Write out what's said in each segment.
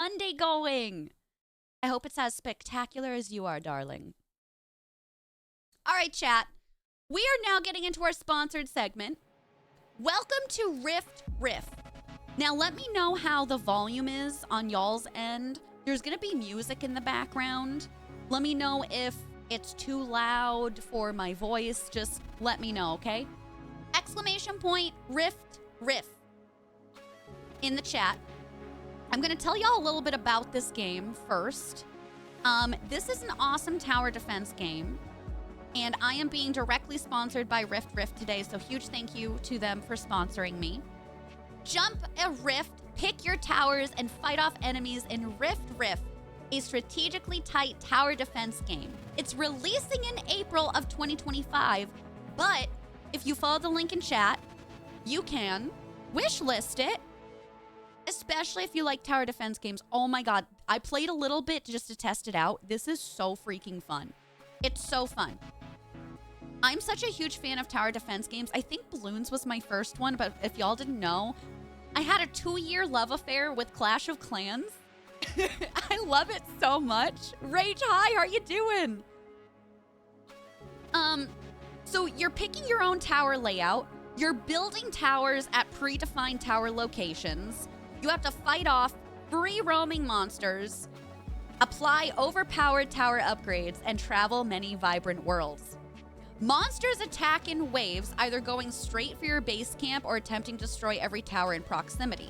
Monday going? I hope it's as spectacular as you are, darling. All right, chat. We are now getting into our sponsored segment. Welcome to Riff. Now, let me know how the volume is on y'all's end. There's going to be music in the background. Let me know if it's too loud for my voice. Just let me know, okay? Exclamation point, Riff in the chat. I'm going to tell y'all a little bit about this game first. This is an awesome tower defense game, and I am being directly sponsored by Riff today, so huge thank you to them for sponsoring me. Jump a rift, pick your towers, and fight off enemies in Riff, a strategically tight tower defense game. It's releasing in April of 2025, but if you follow the link in chat, you can wishlist it, especially if you like tower defense games. Oh my god, I played a little bit just to test it out. This is so freaking fun. It's so fun. I'm such a huge fan of tower defense games. I think Balloons was my first one, but if y'all didn't know, I had a 2-year love affair with Clash of Clans. I love it so much. Rage, hi, how are you doing? So you're picking your own tower layout. You're building towers at predefined tower locations. You have to fight off free roaming monsters, apply overpowered tower upgrades, and travel many vibrant worlds. Monsters attack in waves, either going straight for your base camp or attempting to destroy every tower in proximity.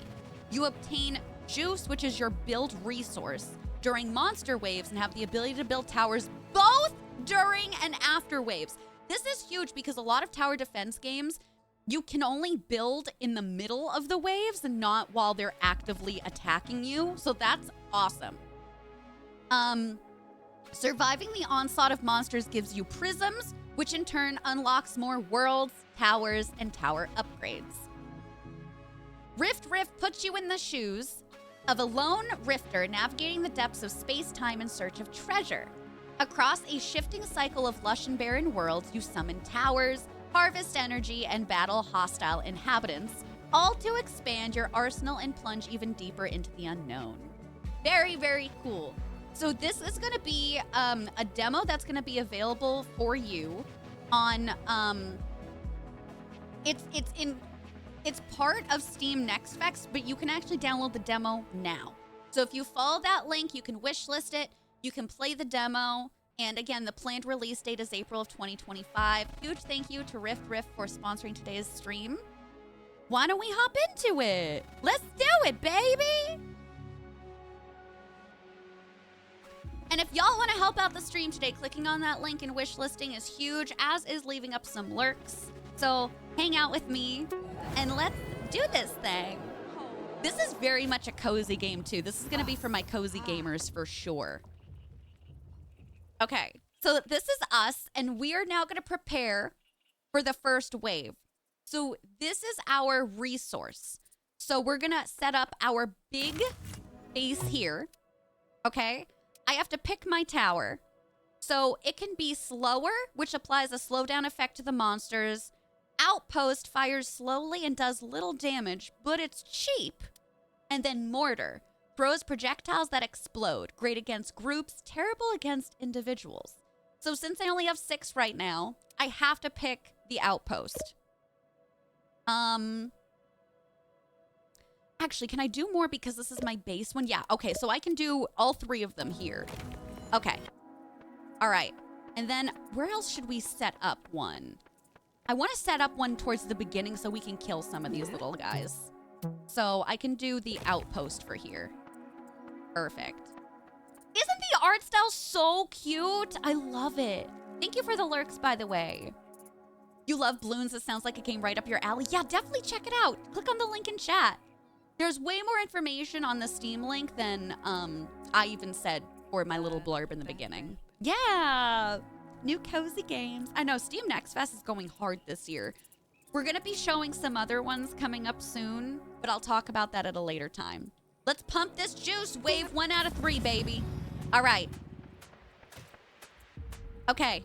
You obtain juice, which is your build resource, during monster waves and have the ability to build towers both during and after waves. This is huge because a lot of tower defense games, you can only build in the middle of the waves and not while they're actively attacking you. So that's awesome. Surviving the onslaught of monsters gives you prisms, which in turn unlocks more worlds, towers, and tower upgrades. Riff puts you in the shoes of a lone rifter navigating the depths of space-time in search of treasure. Across a shifting cycle of lush and barren worlds, you summon towers, harvest energy, and battle hostile inhabitants, all to expand your arsenal and plunge even deeper into the unknown. Very, very cool. So this is going to be a demo that's going to be available for you on it's part of Steam Next Fest, but you can actually download the demo now. So if you follow that link, you can wishlist it, you can play the demo, and again, the planned release date is April of 2025. Huge thank you to Riff for sponsoring today's stream. Why don't we hop into it? Let's do it, baby! And if y'all want to help out the stream today, clicking on that link and wishlisting is huge, as is leaving up some lurks. So hang out with me and let's do this thing. This is very much a cozy game too. This is going to be for my cozy gamers for sure. Okay, so this is us, and we are now going to prepare for the first wave. So this is our resource. So we're going to set up our big base here, okay? I have to pick my tower. So it can be slower, which applies a slowdown effect to the monsters. Outpost fires slowly and does little damage, but it's cheap. And then mortar throws projectiles that explode. Great against groups, terrible against individuals. So since I only have 6 right now, I have to pick the outpost. Actually, can I do more because this is my base one? Yeah, okay, so I can do all 3 of them here. Okay. All right. And then where else should we set up one? I want to set up one towards the beginning so we can kill some of these little guys. So I can do the outpost for here. Perfect. Isn't the art style so cute? I love it. Thank you for the lurks, by the way. You love balloons. It sounds like it came right up your alley. Yeah, definitely check it out. Click on the link in chat. There's way more information on the Steam link than I even said for my little blurb in the beginning. Yeah, new cozy games. I know Steam Next Fest is going hard this year. We're going to be showing some other ones coming up soon, but I'll talk about that at a later time. Let's pump this juice. Wave 1 out of 3, baby. All right. Okay.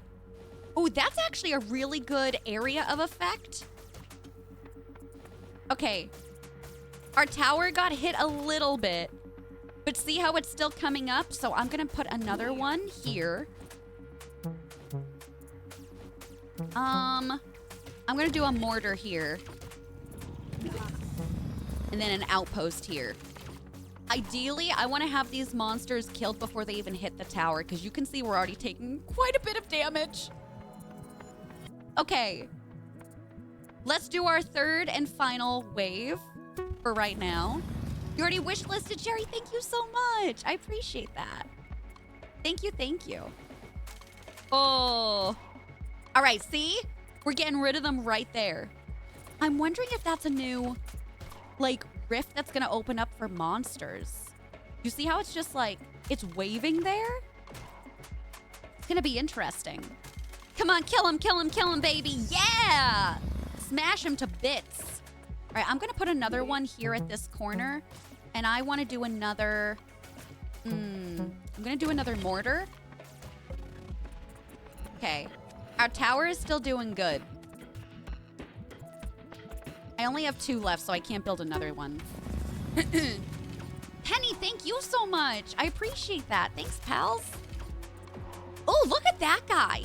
Oh, that's actually a really good area of effect. Okay. Our tower got hit a little bit, But see how it's still coming up? So I'm gonna put another one here. I'm gonna do a mortar here. And then an outpost here. Ideally, I want to have these monsters killed before they even hit the tower, because you can see we're already taking quite a bit of damage. Okay. Let's do our third and final wave for right now. You already wish listed, Jerry. Thank you so much. I appreciate that. Thank you, thank you. Oh. All right, see? We're getting rid of them right there. I'm wondering if that's a new, like, rift that's gonna open up for monsters. You see how it's just like, it's waving there? It's gonna be interesting. Come on, kill him, baby. Yeah! Smash him to bits. All right, I'm gonna put another one here at this corner. And I wanna do another, I'm gonna do another mortar. Okay, our tower is still doing good. I only have 2 left, so I can't build another one. Penny, thank you so much. I appreciate that. Thanks, pals. Oh, look at that guy.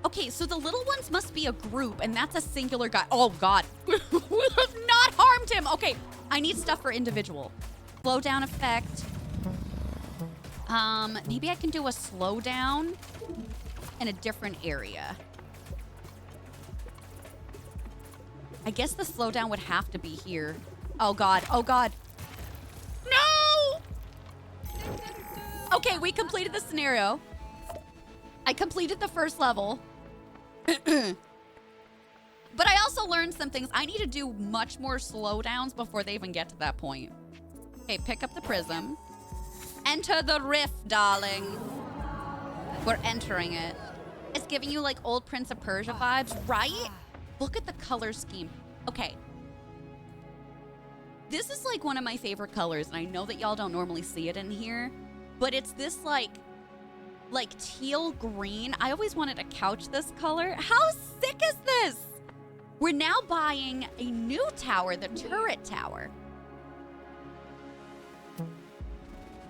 Okay, so the little ones must be a group, and that's a singular guy. Oh, God. We have not harmed him. Okay, I need stuff for individual. Slowdown effect. Maybe I can do a slowdown in a different area. I guess the slowdown would have to be here. Oh, God. Oh, God. No! Okay, we completed the scenario. I completed the first level. But I also learned some things. I need to do much more slowdowns before they even get to that point. Okay, pick up the prism. Enter the Riff, darling. We're entering it. It's giving you like old Prince of Persia vibes, right? Look at the color scheme. Okay. This is like one of my favorite colors, and I know that y'all don't normally see it in here, but it's this like teal green. I always wanted to couch this color. How sick is this? We're now buying a new tower, the turret tower.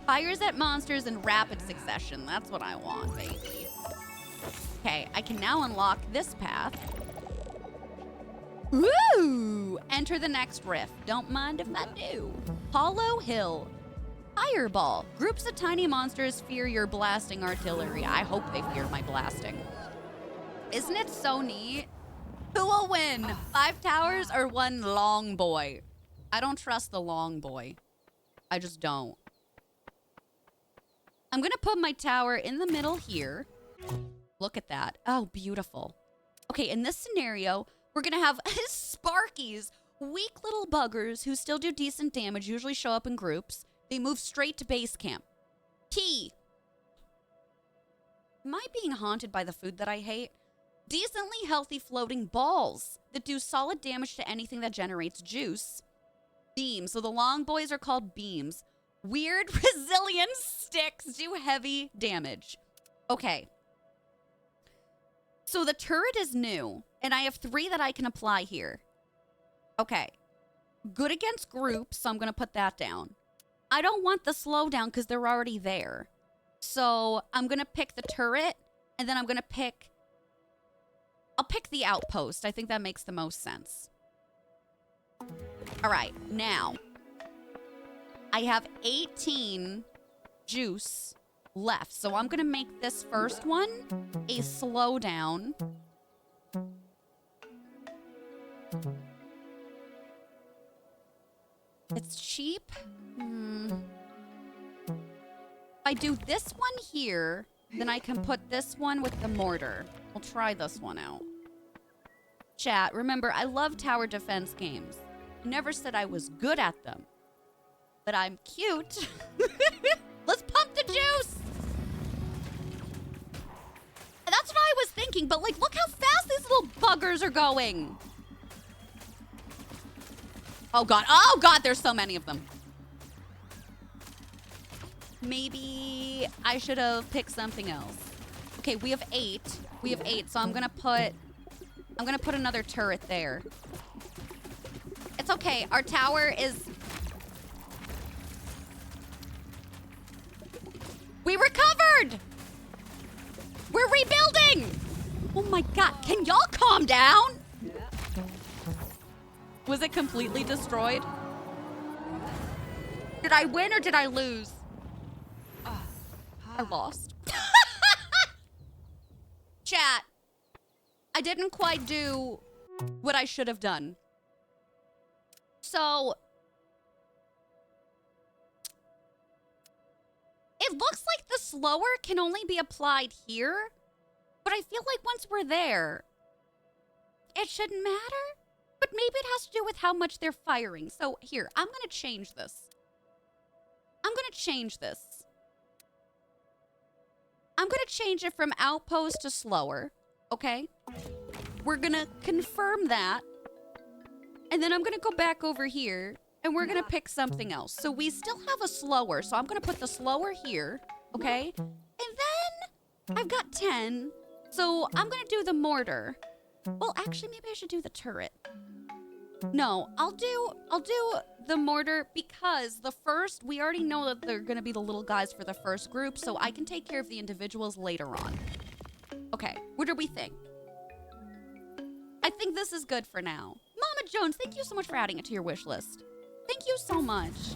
Fires at monsters in rapid succession. That's what I want, baby. Okay, I can now unlock this path. Woo! Enter the next rift. Don't mind if I do. Hollow Hill. Fireball. Groups of tiny monsters fear your blasting artillery. I hope they fear my blasting. Isn't it so neat? Who will win? 5 towers or 1 long boy? I don't trust the long boy. I just don't. I'm gonna put my tower in the middle here. Look at that. Oh, beautiful. Okay, in this scenario, we're gonna have Sparkies. Weak little buggers who still do decent damage, usually show up in groups. They move straight to base camp. Key. Am I being haunted by the food that I hate? Decently healthy floating balls that do solid damage to anything that generates juice. Beams. So the long boys are called beams. Weird resilient sticks do heavy damage. Okay. So the turret is new, and I have 3 that I can apply here. Okay. Good against groups, so I'm going to put that down. I don't want the slowdown because they're already there. So I'm going to pick the turret, and then I'm going to pick... I'll pick the outpost. I think that makes the most sense. All right, now... I have 18 juice left. So I'm going to make this first one a slowdown. It's cheap. If I do this one here, then I can put this one with the mortar. We'll try this one out. Chat, remember, I love tower defense games. I never said I was good at them. But I'm cute. Let's pump the juice. That's what I was thinking, but like, look how fast these little buggers are going. Oh God, there's so many of them. Maybe I should have picked something else. Okay, we have 8. So I'm gonna put another turret there. It's okay, our tower is... hard! We're rebuilding! Oh my god, can y'all calm down? Was it completely destroyed? Did I win or did I lose? I lost. Chat, I didn't quite do what I should have done. So, it looks like the slower can only be applied here, but I feel like once we're there, it shouldn't matter. But maybe it has to do with how much they're firing. So here, I'm gonna change this. I'm gonna change it from outpost to slower, okay? We're gonna confirm that. And then I'm gonna go back over here and we're gonna pick something else. So we still have a slower, so I'm gonna put the slower here, okay? And then I've got 10, so I'm gonna do the mortar. Well, actually, maybe I should do the turret. No, I'll do the mortar because the first, we already know that they're gonna be the little guys for the first group, so I can take care of the individuals later on. Okay, what do we think? I think this is good for now. Mama Jones, thank you so much for adding it to your wish list. Thank you so much.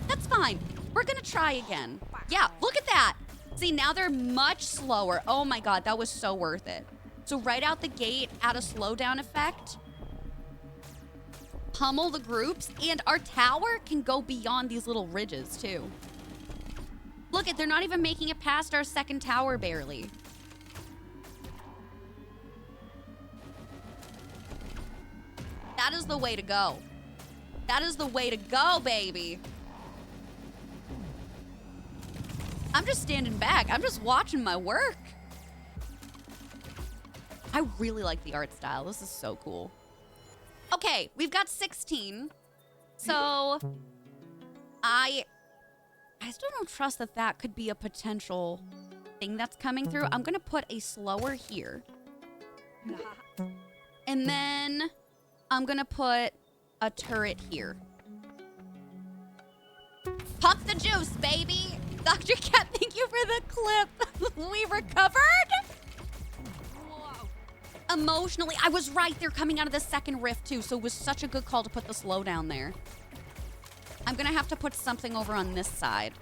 That's fine. We're gonna try again. Yeah, look at that. See, now they're much slower. Oh my god, that was so worth it. So right out the gate, add a slowdown effect. Pummel the groups, and our tower can go beyond these little ridges too. Look at, they're not even making it past our second tower barely. That is the way to go. That is the way to go, baby. I'm just standing back. I'm just watching my work. I really like the art style. This is so cool. Okay, we've got 16. So I still don't trust that that could be a potential thing that's coming through. I'm gonna put a slower here. And then I'm gonna put a turret here. Pump the juice, baby. Dr. Cat, thank you for the clip. We recovered? Emotionally, I was right. They're coming out of the second rift too, so it was such a good call to put the slow down there. I'm gonna have to put something over on this side.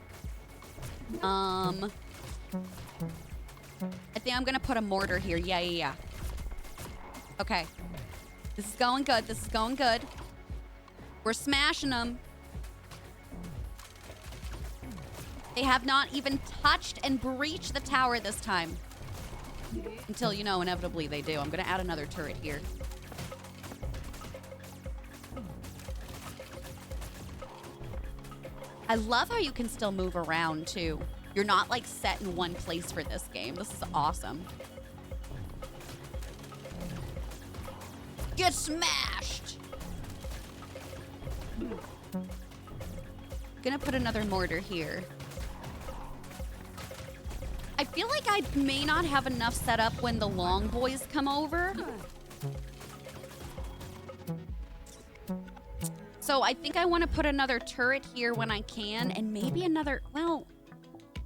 I think I'm gonna put a mortar here. Yeah. Okay. This is going good. This is going good. We're smashing them. They have not even touched and breached the tower this time. Until, you know, inevitably they do. I'm gonna add another turret here. I love how you can still move around, too. You're not, like, set in one place for this game. This is awesome. Get smashed! Gonna put another mortar here. I feel like I may not have enough set up when the long boys come over. So I think I want to put another turret here when I can, and maybe another, well,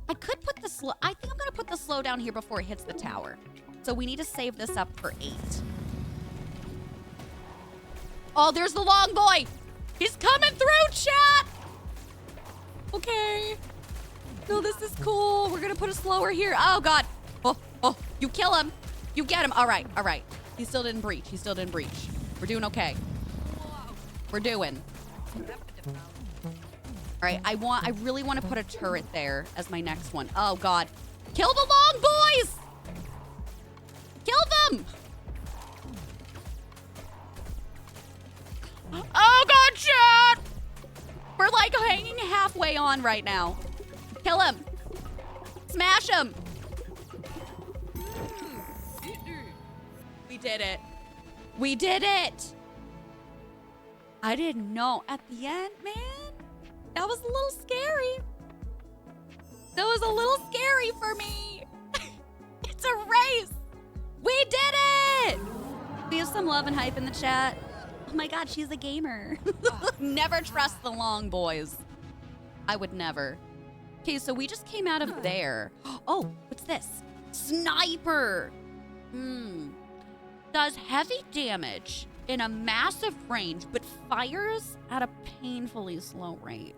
I could put the I think I'm going to put the slow down here before it hits the tower. So we need to save this up for 8. Oh, there's the long boy. He's coming through, chat. Okay. No, this is cool. We're going to put a slower here. Oh, God. Oh, you kill him. You get him. All right. He still didn't breach. We're doing okay. We're doing. All right, I really want to put a turret there as my next one. Oh, God. Kill the long boys! Kill them! Oh, God, chat! We're, like, hanging halfway on right now. Kill him. Smash him. We did it. We did it. I didn't know at the end, man. That was a little scary. That was a little scary for me. It's a race. We did it. We have some love and hype in the chat. Oh my God, she's a gamer. Never trust the long boys. I would never. Okay, so we just came out of there. Oh, what's this? Sniper. Does heavy damage in a massive range, but fires at a painfully slow rate.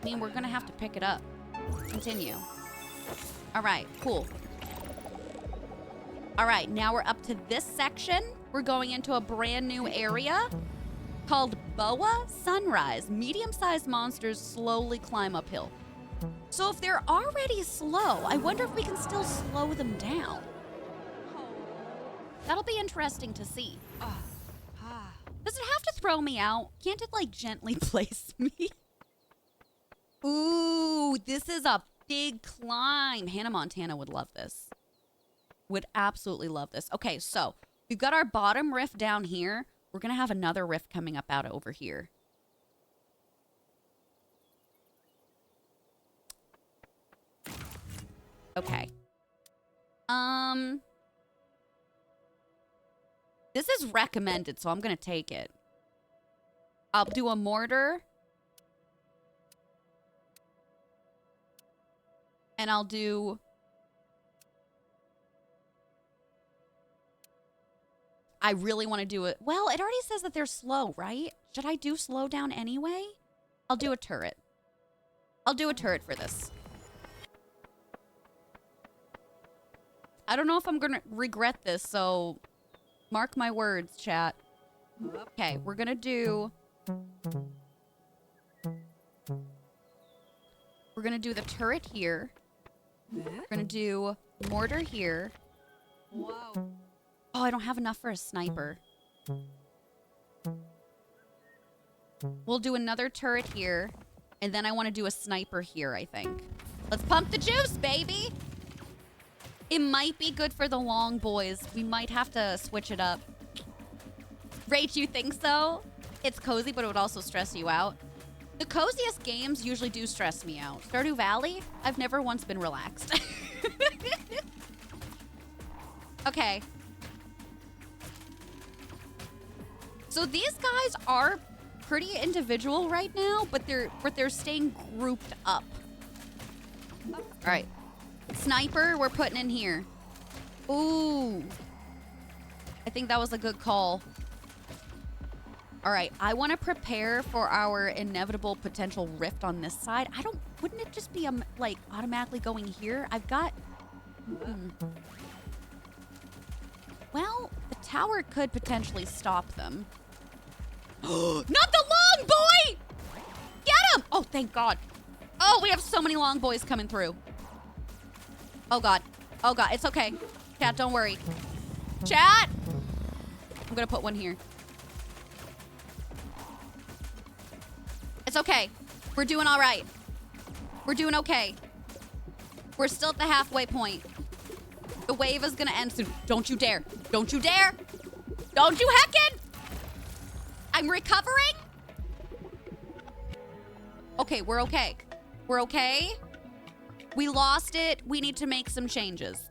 I mean, we're gonna have to pick it up. Continue. All right, cool. All right, now we're up to this section. We're going into a brand new area called Boa Sunrise. Medium-sized monsters slowly climb uphill. So if they're already slow, I wonder if we can still slow them down. That'll be interesting to see. Does it have to throw me out? Can't it, like, gently place me? Ooh, this is a big climb. Hannah Montana would love this. Would absolutely love this. Okay, so we've got our bottom rift down here. We're going to have another rift coming up out over here. Okay. This is recommended, so I'm going to take it. I'll do a mortar. And I'll do... I really want to do it. Well, it already says that they're slow, right? Should I do slow down anyway? I'll do a turret. I'll do a turret for this. I don't know if I'm going to regret this, so mark my words, chat. Okay, we're going to do... We're going to do the turret here. We're going to do mortar here. Whoa. Oh, I don't have enough for a sniper. We'll do another turret here. And then I want to do a sniper here, I think. Let's pump the juice, baby! It might be good for the long boys. We might have to switch it up. Rach, you think so? It's cozy, but it would also stress you out. The coziest games usually do stress me out. Stardew Valley? I've never once been relaxed. Okay. So these guys are pretty individual right now, but they're staying grouped up. All right. Sniper, we're putting in here. Ooh. I think that was a good call. All right, I want to prepare for our inevitable potential rift on this side. Wouldn't it just be like automatically going here? I've got... Well, the tower could potentially stop them. Not the long boy! Get him! Oh, thank God. Oh, we have so many long boys coming through. Oh, God. Oh, God. It's okay. Chat, don't worry. Chat! I'm going to put one here. It's okay. We're doing all right. We're doing okay. We're still at the halfway point. The wave is going to end soon. Don't you dare. Don't you dare. Don't you heckin'. I'm recovering. Okay, we're okay. We're okay. We lost it. We need to make some changes.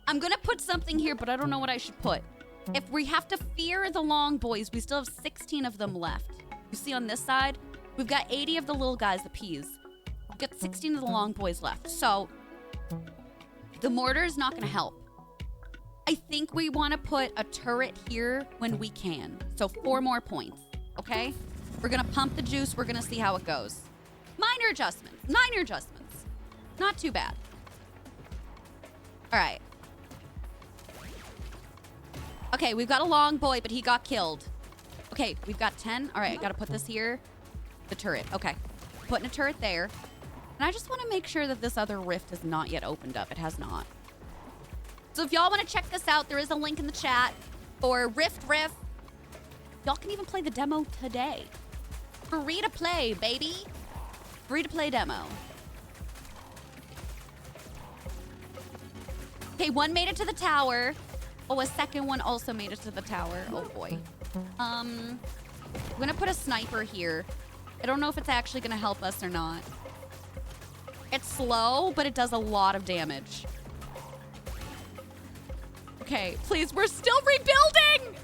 I'm going to put something here, but I don't know what I should put. If we have to fear the long boys, we still have 16 of them left. You see on this side, we've got 80 of the little guys, the peas. We've got 16 of the long boys left. So the mortar is not going to help. I think we want to put a turret here when we can. So 4 more points, okay? We're going to pump the juice. We're going to see how it goes. Minor adjustments. Minor adjustments. Not too bad. All right. Okay, we've got a long boy, but he got killed. Okay, we've got 10. All right, I got to put this here. The turret. Okay. Putting a turret there. And I just want to make sure that this other rift has not yet opened up. It has not. So if y'all want to check this out, there is a link in the chat for Riff. Y'all can even play the demo today. Free to play, baby. Free to play demo. Okay, one made it to the tower. Oh, a second one also made it to the tower. Oh, boy. I'm going to put a sniper here. I don't know if it's actually going to help us or not. It's slow, but it does a lot of damage. Okay, please, we're still rebuilding!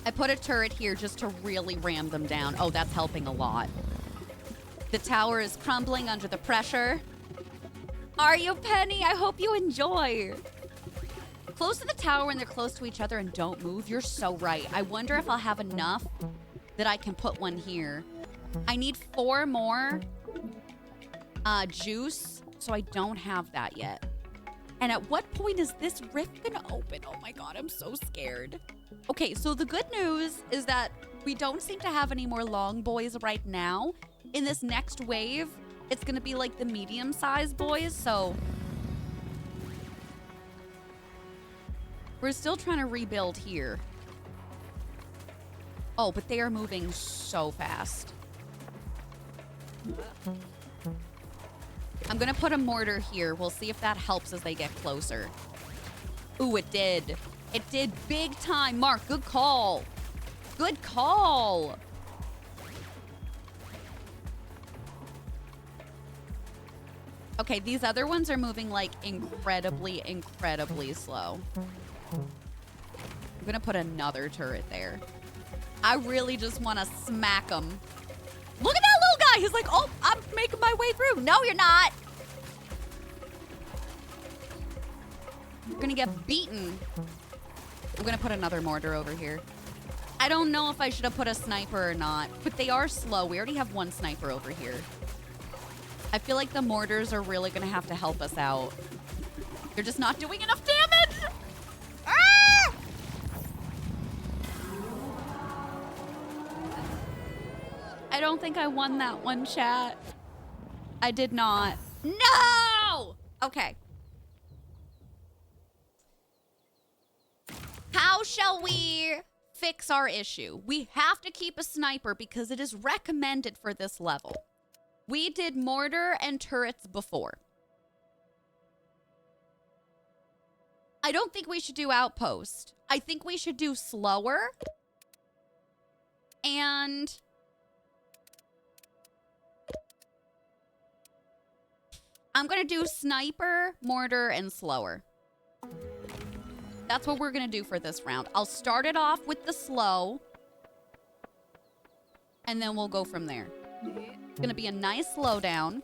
I put a turret here just to really ram them down. Oh, that's helping a lot. The tower is crumbling under the pressure. Are you, Penny? I hope you enjoy. Close to the tower when they're close to each other and don't move. You're so right. I wonder if I'll have enough that I can put one here. I need 4 more juice, so I don't have that yet. And at what point is this rift gonna open? Oh my god, I'm so scared. Okay, so the good news is that we don't seem to have any more long boys right now. In this next wave, it's gonna be like the medium-sized boys, so we're still trying to rebuild here. Oh, but they are moving so fast. I'm gonna put a mortar here. We'll see if that helps as they get closer. Ooh, it did. It did big time. Mark, good call. Good call. Okay, these other ones are moving like incredibly, incredibly slow. I'm gonna put another turret there. I really just want to smack him. Look at that little guy. He's like, oh, I'm making my way through. No, you're not. You're gonna get beaten. I'm gonna put another mortar over here. I don't know if I should have put a sniper or not, but they are slow. We already have 1 sniper over here. I feel like the mortars are really gonna have to help us out. They're just not doing enough damage. Ah! I don't think I won that one, chat. I did not. No! Okay. How shall we fix our issue? We have to keep a sniper because it is recommended for this level. We did mortar and turrets before. I don't think we should do outpost. I think we should do slower. And I'm gonna do sniper, mortar, and slower. That's what we're gonna do for this round. I'll start it off with the slow. And then we'll go from there. It's gonna be a nice slowdown.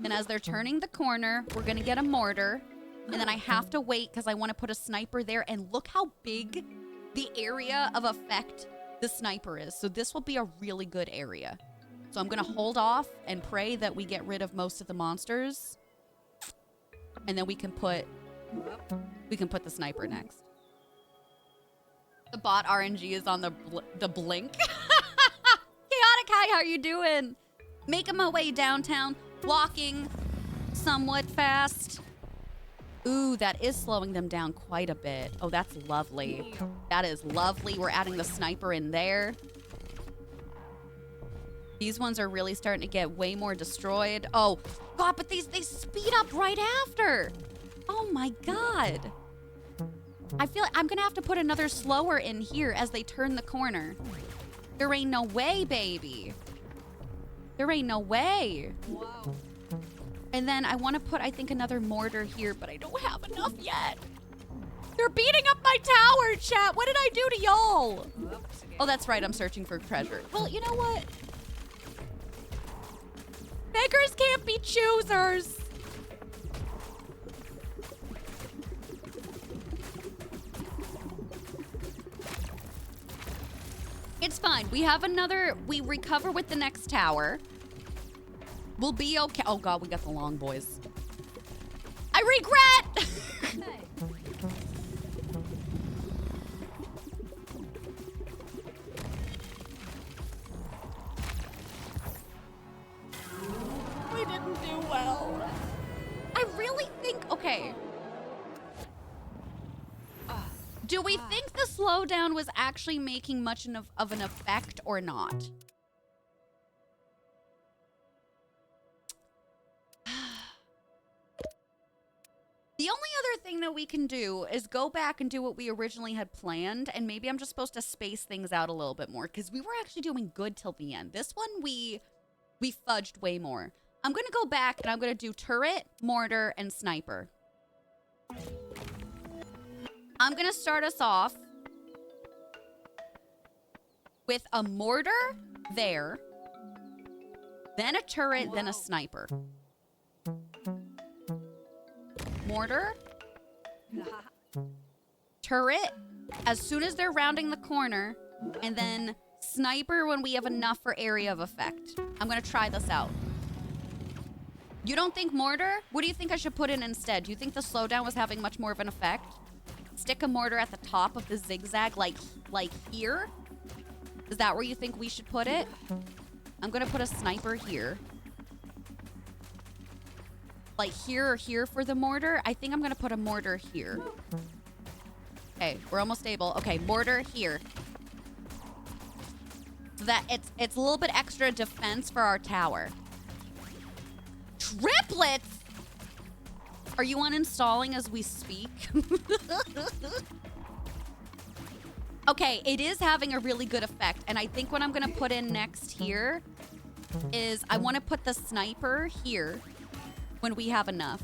And as they're turning the corner, we're gonna get a mortar. And then I have to wait because I want to put a sniper there. And look how big the area of effect the sniper is. So this will be a really good area. So I'm gonna hold off and pray that we get rid of most of the monsters. And then we can put the sniper next. The bot RNG is on the blink. Chaotic, hi, how are you doing? Making my way downtown, walking somewhat fast. Ooh, that is slowing them down quite a bit. Oh, that's lovely. That is lovely. We're adding the sniper in there. These ones are really starting to get way more destroyed. Oh, God, but they speed up right after. Oh, my God. I feel like I'm going to have to put another slower in here as they turn the corner. There ain't no way, baby. There ain't no way. Wow. And then I want to put, I think, another mortar here, but I don't have enough yet. They're beating up my tower, chat. What did I do to y'all? Oh, that's right. I'm searching for treasure. Well, you know what? Beggars can't be choosers. It's fine. We have another, we recover with the next tower. We'll be okay. Oh, God, we got the long boys. I regret. We didn't do well. I really think, okay. Do we think the slowdown was actually making much of an effect or not? The only other thing that we can do is go back and do what we originally had planned, and maybe I'm just supposed to space things out a little bit more, because we were actually doing good till the end. This one, we fudged way more. I'm going to go back, and I'm going to do turret, mortar, and sniper. I'm gonna start us off with a mortar there, then a turret, then a sniper. Mortar, turret as soon as they're rounding the corner, and then sniper when we have enough for area of effect. I'm gonna try this out. You don't think mortar? What do you think I should put in instead? Do you think the slowdown was having much more of an effect? Stick a mortar at the top of the zigzag, like here? Is that where you think we should put it? I'm gonna put a sniper here. Like here or here for the mortar? I think I'm gonna put a mortar here. Okay, we're almost able. Okay, mortar here. So that it's a little bit extra defense for our tower. Triplets? Are you uninstalling as we speak? Okay, it is having a really good effect. And I think what I'm gonna put in next here is I wanna put the sniper here when we have enough.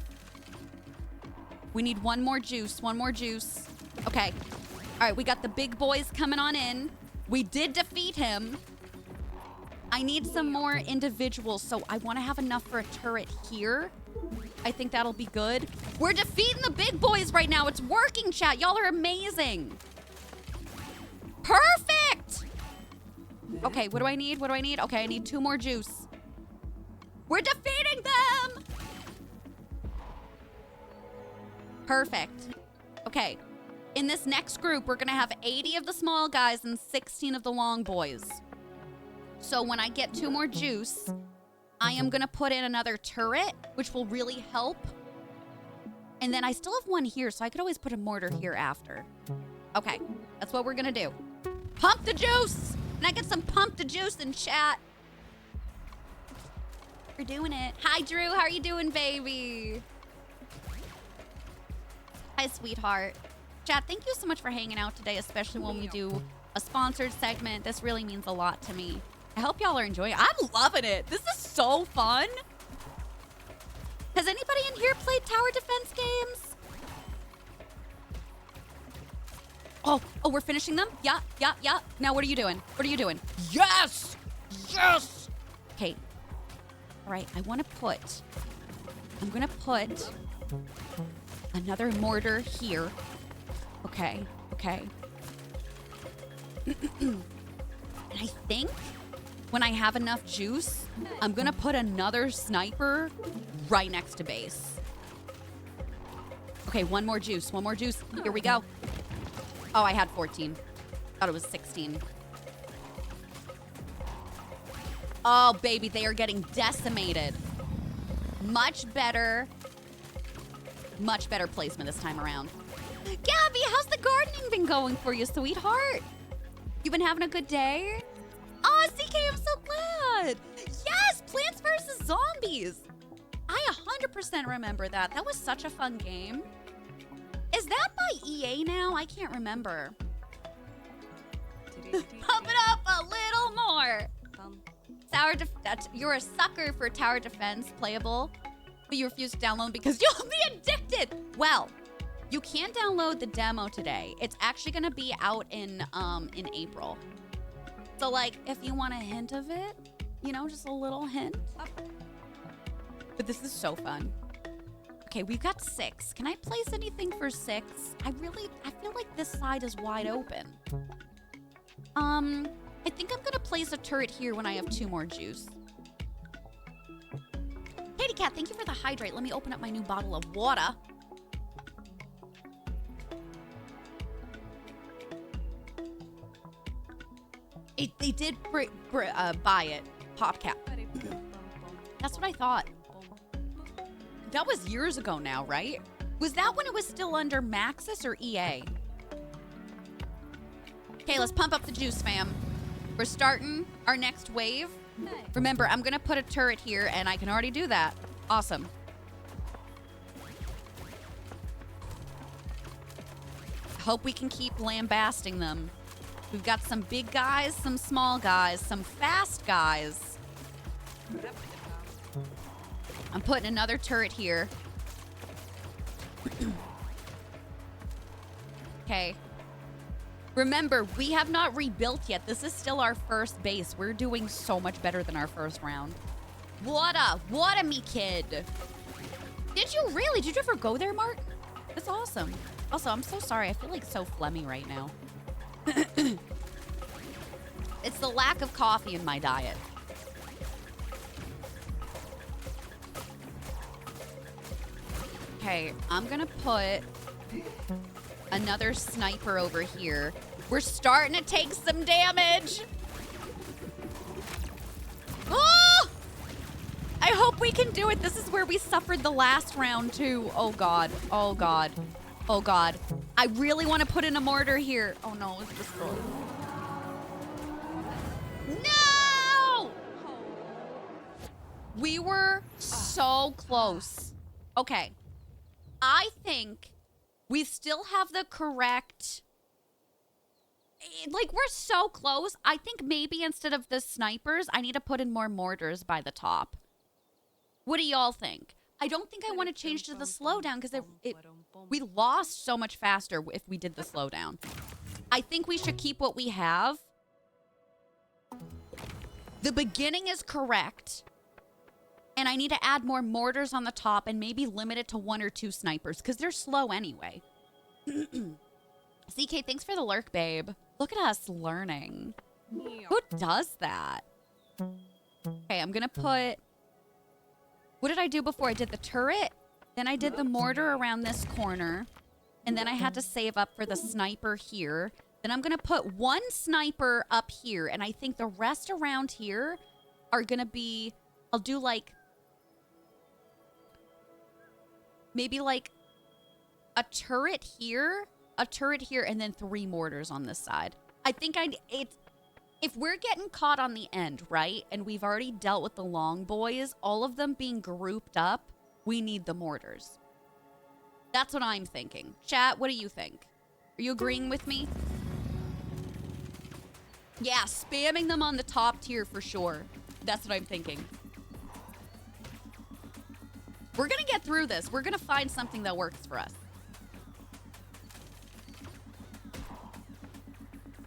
We need one more juice, Okay, all right, we got the big boys coming on in. We did defeat him. I need some more individuals, so I wanna have enough for a turret here. I think that'll be good. We're defeating the big boys right now. It's working, chat. Y'all are amazing. Perfect! Okay, what do I need? Okay, I need 2 more juice. We're defeating them! Perfect. Okay, in this next group, we're gonna have 80 of the small guys and 16 of the long boys. So when I get 2 more juice, I am gonna put in another turret, which will really help. And then I still have one here, so I could always put a mortar here after. Okay, that's what we're gonna do. Pump the juice! Can I get some pump the juice in chat? We're doing it. Hi, Drew. How are you doing, baby? Hi, sweetheart. Chat, thank you so much for hanging out today, especially when we do a sponsored segment. This really means a lot to me. I hope y'all are enjoying it. I'm loving it. This is so fun. Has anybody in here played tower defense games? Oh, we're finishing them? Yeah. Now what are you doing? Yes! Yes! Okay. All right, I'm gonna put another mortar here. Okay. And I think when I have enough juice, I'm gonna put another sniper right next to base. Okay, one more juice. Here we go. Oh, I had 14. Thought it was 16. Oh, baby, they are getting decimated. Much better placement this time around. Gabby, how's the gardening been going for you, sweetheart? You been having a good day? Oh, CK, I'm so glad. Yes, Plants vs. Zombies. I 100% remember that. That was such a fun game. Is that by EA now? I can't remember. Pump it up a little more. You're a sucker for tower defense playable, but you refuse to download because you'll be addicted. Well, you can download the demo today. It's actually gonna be out in April. So like, if you want a hint of it, you know, just a little hint. But this is so fun. Okay, we've got 6. Can I place anything for 6? I feel like this side is wide open. I think I'm gonna place a turret here when I have 2 more juice. Katie Cat, thank you for the hydrate. Let me open up my new bottle of water. They did buy it. PopCap. That's what I thought. That was years ago now, right? Was that when it was still under Maxis or EA? Okay, let's pump up the juice, fam. We're starting our next wave. Remember, I'm gonna put a turret here, and I can already do that. Awesome. Hope we can keep lambasting them. We've got some big guys, some small guys, some fast guys. I'm putting another turret here. Okay. Remember, we have not rebuilt yet. This is still our first base. We're doing so much better than our first round. What a me kid. Did you really? Did you ever go there, Mark? That's awesome. Also, I'm so sorry. I feel like so phlegmy right now. It's the lack of coffee in my diet. Okay, I'm gonna put another sniper over here. We're starting to take some damage. Oh! I hope we can do it. This is where we suffered the last round too. Oh God, oh God, oh God. I really want to put in a mortar here. Oh no, it's destroyed. No! We were so close. Okay. I think we still have the correct... Like, we're so close. I think maybe instead of the snipers, I need to put in more mortars by the top. What do y'all think? I don't think I want to change to the slowdown because we lost so much faster if we did the slowdown. I think we should keep what we have. The beginning is correct. And I need to add more mortars on the top and maybe limit it to 1 or 2 snipers because they're slow anyway. CK, thanks for the lurk, babe. Look at us learning. Who does that? Okay, I'm going to put... What did I do before? I did the turret. Then I did the mortar around this corner. And then I had to save up for the sniper here. Then I'm going to put 1 sniper up here. And I think the rest around here are going to be... I'll do like... Maybe like a turret here, and then 3 mortars on this side. I think if we're getting caught on the end, right? And we've already dealt with the long boys, all of them being grouped up, we need the mortars. That's what I'm thinking. Chat, what do you think? Are you agreeing with me? Yeah, spamming them on the top tier for sure. That's what I'm thinking. We're going to get through this. We're going to find something that works for us.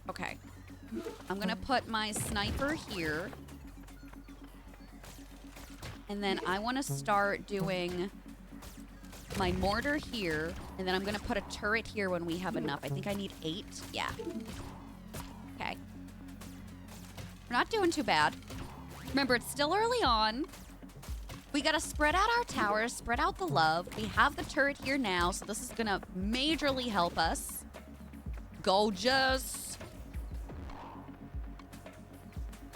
Okay. I'm going to put my sniper here. And then I want to start doing my mortar here. And then I'm going to put a turret here when we have enough. I think I need 8. Yeah. Okay. We're not doing too bad. Remember, it's still early on. We gotta spread out our towers, spread out the love. We have the turret here now, so this is gonna majorly help us. Gorgeous.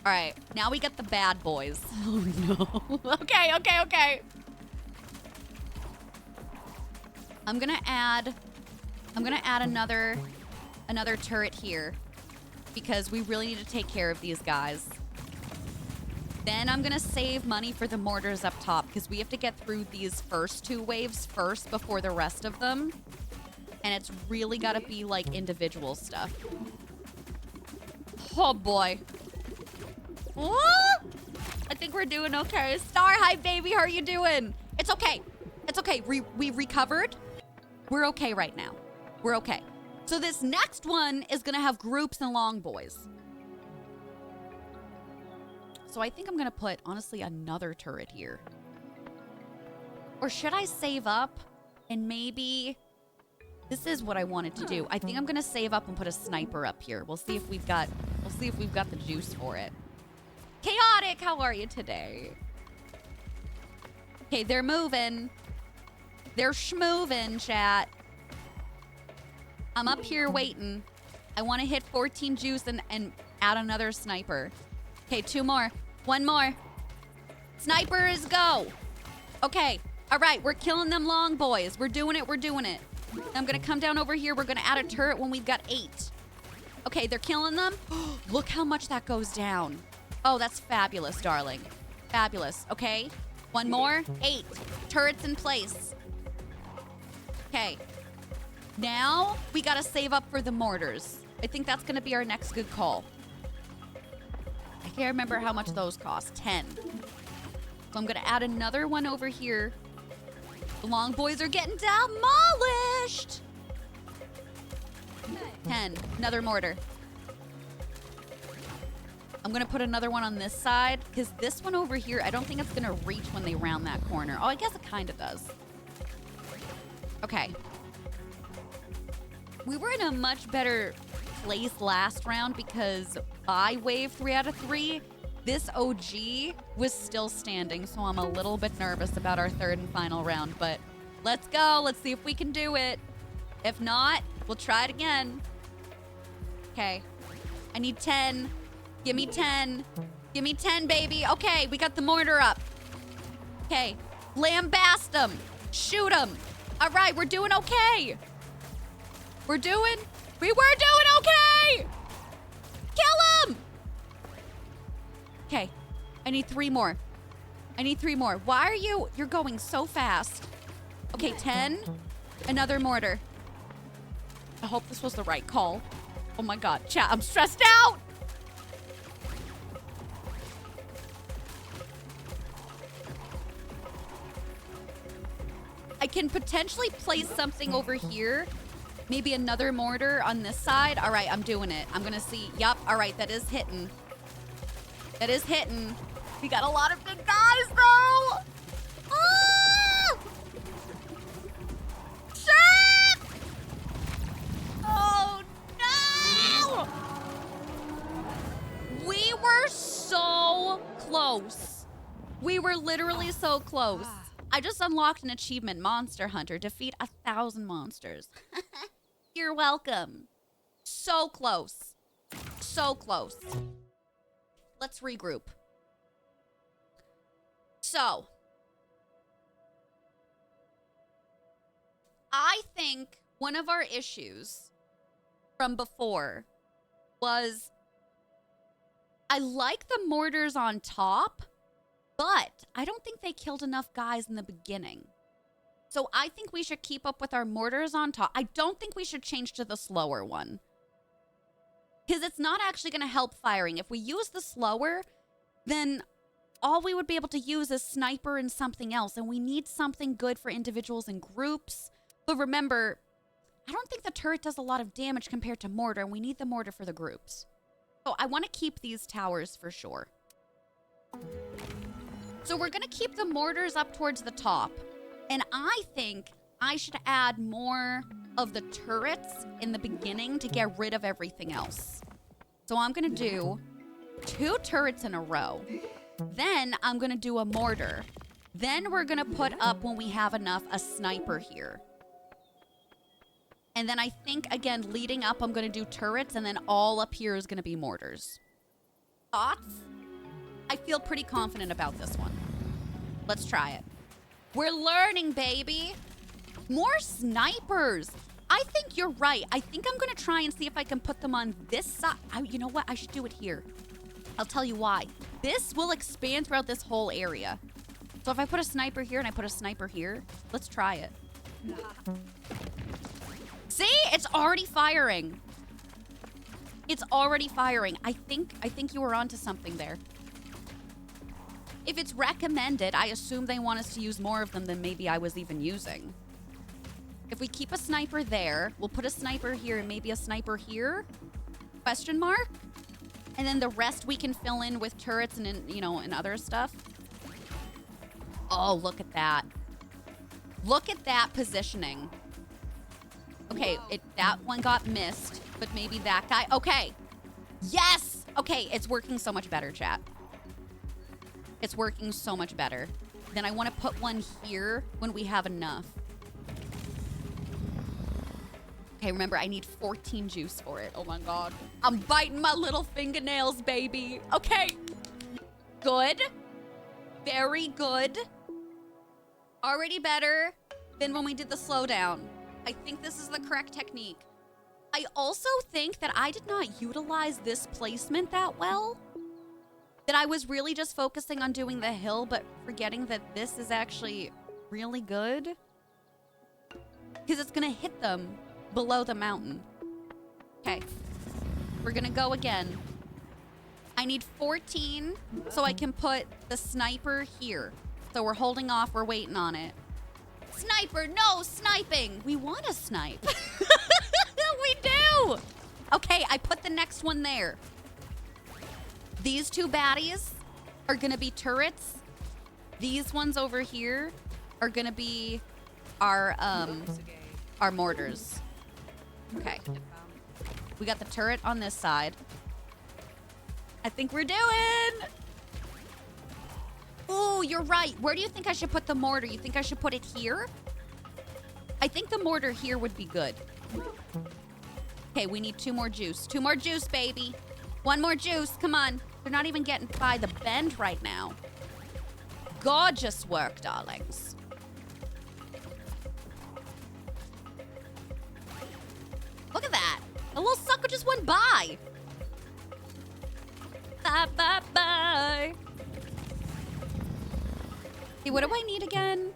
All right, now we got the bad boys. Oh no. Okay. I'm gonna add another turret here because we really need to take care of these guys. Then I'm going to save money for the mortars up top because we have to get through these first 2 waves first before the rest of them. And it's really got to be like individual stuff. Oh boy. What? I think we're doing okay. Star, hi baby, how are you doing? It's okay. It's okay. We recovered. We're okay right now. We're okay. So this next one is going to have groups and long boys. So I think I'm going to put, honestly, another turret here. Or should I save up and maybe... This is what I wanted to do. I think I'm going to save up and put a sniper up here. We'll see if we've got the juice for it. Chaotic, how are you today? Okay, they're moving. They're schmoving, chat. I'm up here waiting. I want to hit 14 juice and add another sniper. Okay, 2 more. 1 more. Snipers, go. Okay. All right, we're killing them long boys. We're doing it. I'm going to come down over here. We're going to add a turret when we've got 8. Okay, they're killing them. Look how much that goes down. Oh, that's fabulous, darling. Fabulous. Okay. 1 more. 8. Turrets in place. Okay. Now we got to save up for the mortars. I think that's going to be our next good call. I can't remember how much those cost. 10. So I'm going to add another one over here. The long boys are getting demolished. 10. Another mortar. I'm gonna put another one on this side, because this one over here, I don't think it's gonna reach when they round that corner. Oh, I guess it kind of does. Okay. We were in a much better place last round because I waved 3 out of 3. This OG was still standing, so I'm a little bit nervous about our third and final round, but let's go. Let's see if we can do it. If not, we'll try it again. Okay. I need 10. Give me 10. Give me 10, baby. Okay, we got the mortar up. Okay. Lambast them. Shoot them. All right, we're doing okay. We were doing okay. Kill him. Okay. I need 3 more. I need 3 more. Why are you're going so fast. Okay, 10. Another mortar. I hope this was the right call. Oh my God, chat, I'm stressed out. I can potentially place something over here. Maybe another mortar on this side. All right, I'm doing it. I'm gonna see. Yup, all right, that is hitting. That is hitting. We got a lot of big guys, though. Ah! Shit! Oh, no! We were so close. We were literally so close. I just unlocked an achievement, Monster Hunter. Defeat 1,000 monsters. You're welcome. So close. So close. Let's regroup. So, I think one of our issues from before was I like the mortars on top, but I don't think they killed enough guys in the beginning. So I think we should keep up with our mortars on top. I don't think we should change to the slower one, because it's not actually going to help firing. If we use the slower, then all we would be able to use is sniper and something else. And we need something good for individuals and groups. But remember, I don't think the turret does a lot of damage compared to mortar. And we need the mortar for the groups. So I want to keep these towers for sure. So we're going to keep the mortars up towards the top. And I think I should add more of the turrets in the beginning to get rid of everything else. So I'm going to do 2 turrets in a row. Then I'm going to do a mortar. Then we're going to put up, when we have enough, a sniper here. And then I think, again, leading up, I'm going to do turrets. And then all up here is going to be mortars. Thoughts? I feel pretty confident about this one. Let's try it. We're learning, baby. More snipers. I think you're right. I think I'm going to try and see if I can put them on this side. You know what? I should do it here. I'll tell you why. This will expand throughout this whole area. So if I put a sniper here and I put a sniper here, let's try it. See? It's already firing. It's already firing. I think you were onto something there. If it's recommended, I assume they want us to use more of them than maybe I was even using. If we keep a sniper there, we'll put a sniper here and maybe a sniper here? Question mark? And then the rest we can fill in with turrets and, and other stuff. Oh, look at that. Look at that positioning. Okay, that one got missed, but maybe that guy. Okay. Yes! Okay, it's working so much better, chat. It's working so much better. Then I want to put one here when we have enough. Okay, remember, I need 14 juice for it. Oh my God. I'm biting my little fingernails, baby. Okay. Good. Very good. Already better than when we did the slowdown. I think this is the correct technique. I also think that I did not utilize this placement that well. That I was really just focusing on doing the hill, but forgetting that this is actually really good. Because it's going to hit them below the mountain. Okay. We're going to go again. I need 14 so I can put the sniper here. So we're holding off. We're waiting on it. Sniper, no sniping. We want to snipe. We do. Woo! Okay, I put the next one there. These two baddies are gonna be turrets. These ones over here are gonna be our mortars. Okay. We got the turret on this side. I think we're doing. Ooh, you're right. Where do you think I should put the mortar? You think I should put it here? I think the mortar here would be good. Okay, we need 2 more juice. 2 more juice, baby. 1 more juice. Come on. They're not even getting by the bend right now. Gorgeous work, darlings. Look at that. A little sucker just went by. Bye, bye, bye. Okay, what do I need again?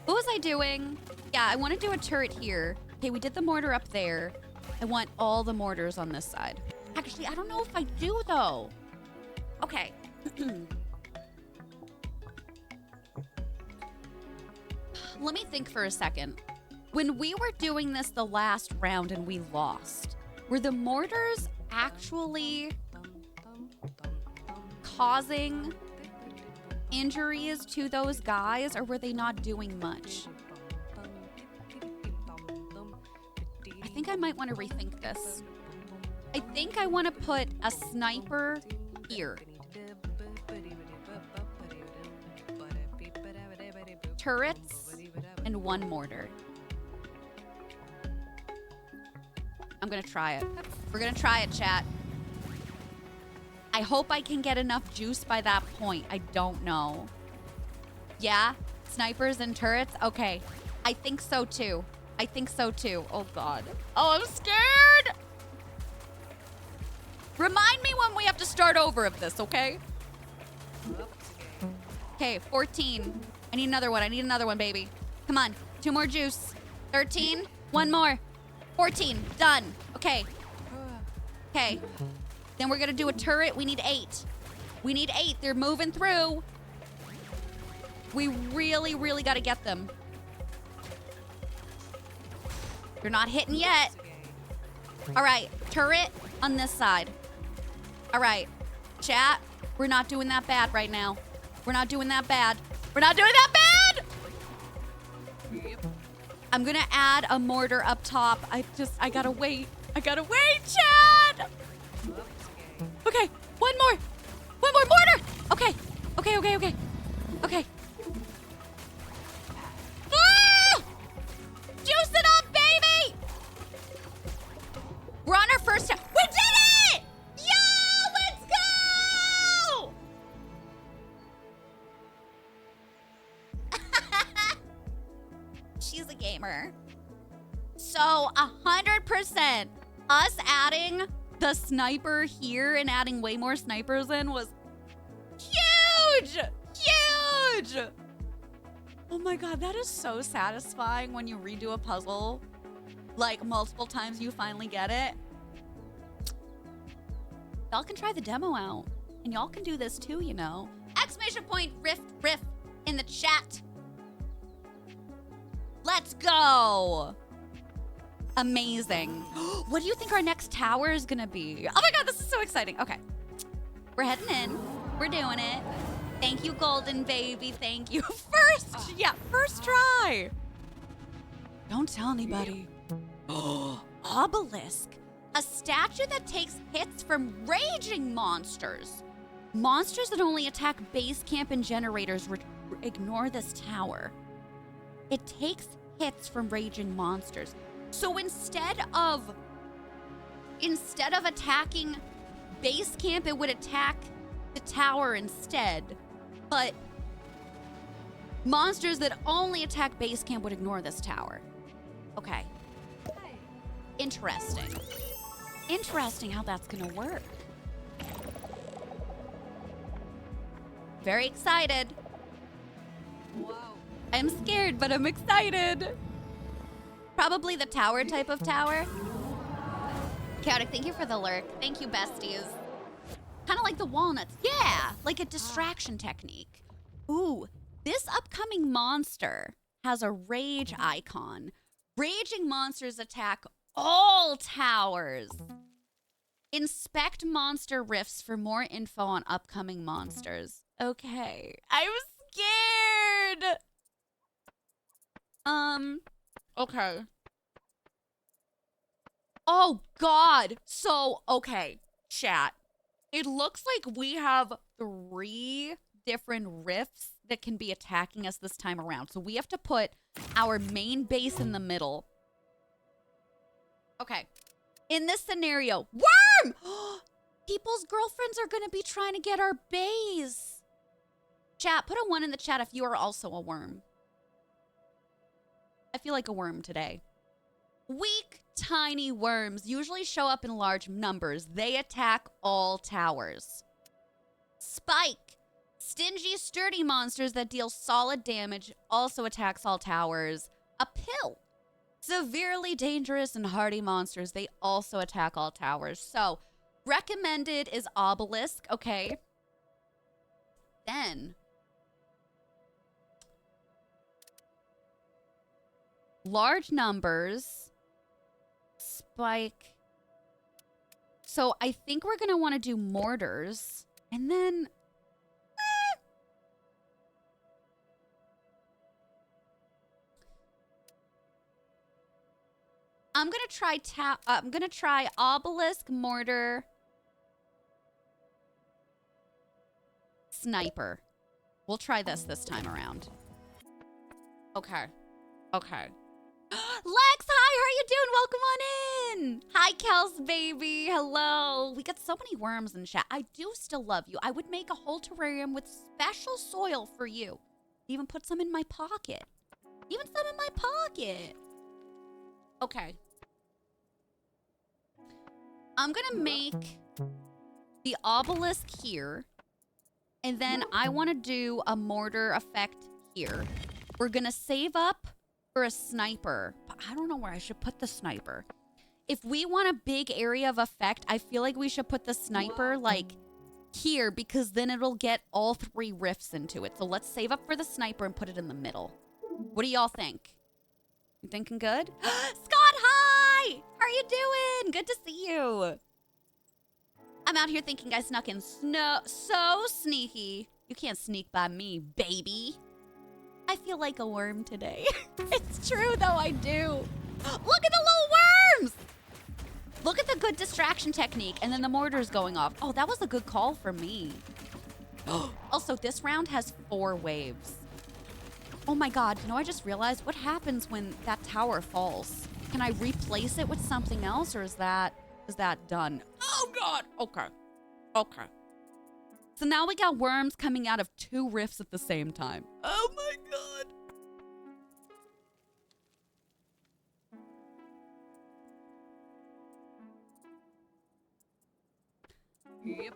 What was I doing? Yeah, I want to do a turret here. Okay, we did the mortar up there. I want all the mortars on this side. Actually, I don't know if I do, though. Okay. Let me think for a second. When we were doing this the last round and we lost, were the mortars actually causing injuries to those guys, or were they not doing much? I think I might want to rethink this. I think I want to put a sniper here. Turrets and 1 mortar. I'm gonna try it. We're gonna try it, chat. I hope I can get enough juice by that point. I don't know. Yeah? Snipers and turrets? Okay. I think so too. I think so too. Oh God. Oh, I'm scared! Remind me when we have to start over of this, okay? Okay, 14. I need another one. I need another one, baby. Come on. 2 more juice. 13. 1 more. 14. Done. Okay. Okay. Then we're going to do a turret. We need 8. We need 8. They're moving through. We really, really got to get them. They're not hitting yet. All right. Turret on this side. All right. Chat, we're not doing that bad right now. We're not doing that bad. We're not doing that bad! I'm going to add a mortar up top. I got to wait. I got to wait, Chad! Okay, 1 more. 1 more mortar! Okay, okay, okay, okay. Okay. Ah! Juice it up, baby! We're on our first time. We did it! Yo, let's go! She's a gamer. So 100% us adding the sniper here and adding way more snipers in was huge! Huge! Oh my God, that is so satisfying when you redo a puzzle. Like multiple times you finally get it. Y'all can try the demo out. And y'all can do this too, you know. Exclamation point Riff in the chat. Let's go. Amazing. What do you think our next tower is gonna be? Oh my God, this is so exciting. Okay. We're heading in. We're doing it. Thank you, Golden Baby. Thank you. First try. Don't tell anybody. Obelisk. A statue that takes hits from raging monsters. Monsters that only attack base camp and generators ignore this tower. It takes hits from raging monsters. So instead of attacking base camp, it would attack the tower instead. But monsters that only attack base camp would ignore this tower. Okay. Interesting. Interesting how that's gonna work. Very excited. Wow. I'm scared, but I'm excited. Probably the tower type of tower. Chaotic, thank you for the lurk. Thank you, besties. Kind of like the walnuts. Yeah, like a distraction technique. Ooh, this upcoming monster has a rage icon. Raging monsters attack all towers. Inspect monster rifts for more info on upcoming monsters. Okay. I'm scared. Okay. Oh, God. So, okay, chat. It looks like we have 3 different rifts that can be attacking us this time around. So we have to put our main base in the middle. Okay. In this scenario, worm! People's girlfriends are going to be trying to get our base. Chat, put a 1 in the chat if you are also a worm. I feel like a worm today. Weak, tiny worms usually show up in large numbers. They attack all towers. Spike. Stingy, sturdy monsters that deal solid damage also attacks all towers. A pill. Severely dangerous and hardy monsters. They also attack all towers. So, recommended is obelisk. Okay. Then, large numbers. Spike. So I think we're going to want to do mortars. And then... I'm going to try obelisk, mortar, sniper. We'll try this time around. Okay. Okay. Lex, hi, how are you doing? Welcome on in. Hi, Kels, baby. Hello. We got so many worms in chat. I do still love you. I would make a whole terrarium with special soil for you. Even put some in my pocket. Even some in my pocket. Okay. I'm going to make the obelisk here. And then I want to do a mortar effect here. We're going to save up for a sniper, but I don't know where I should put the sniper. If we want a big area of effect, I feel like we should put the sniper like here because then it'll get all 3 rifts into it. So let's save up for the sniper and put it in the middle. What do y'all think? You thinking good? Scott, hi! How are you doing? Good to see you. I'm out here thinking I snuck in so sneaky. You can't sneak by me, baby. I feel like a worm today. It's true, though, I do. Look at the little worms! Look at the good distraction technique, and then the mortar's going off. Oh, that was a good call for me. Also, this round has 4 waves. Oh my God, you know, I just realized what happens when that tower falls. Can I replace it with something else, or is that done? Oh God, okay. Okay. So now we got worms coming out of 2 rifts at the same time. Oh my God. Yep.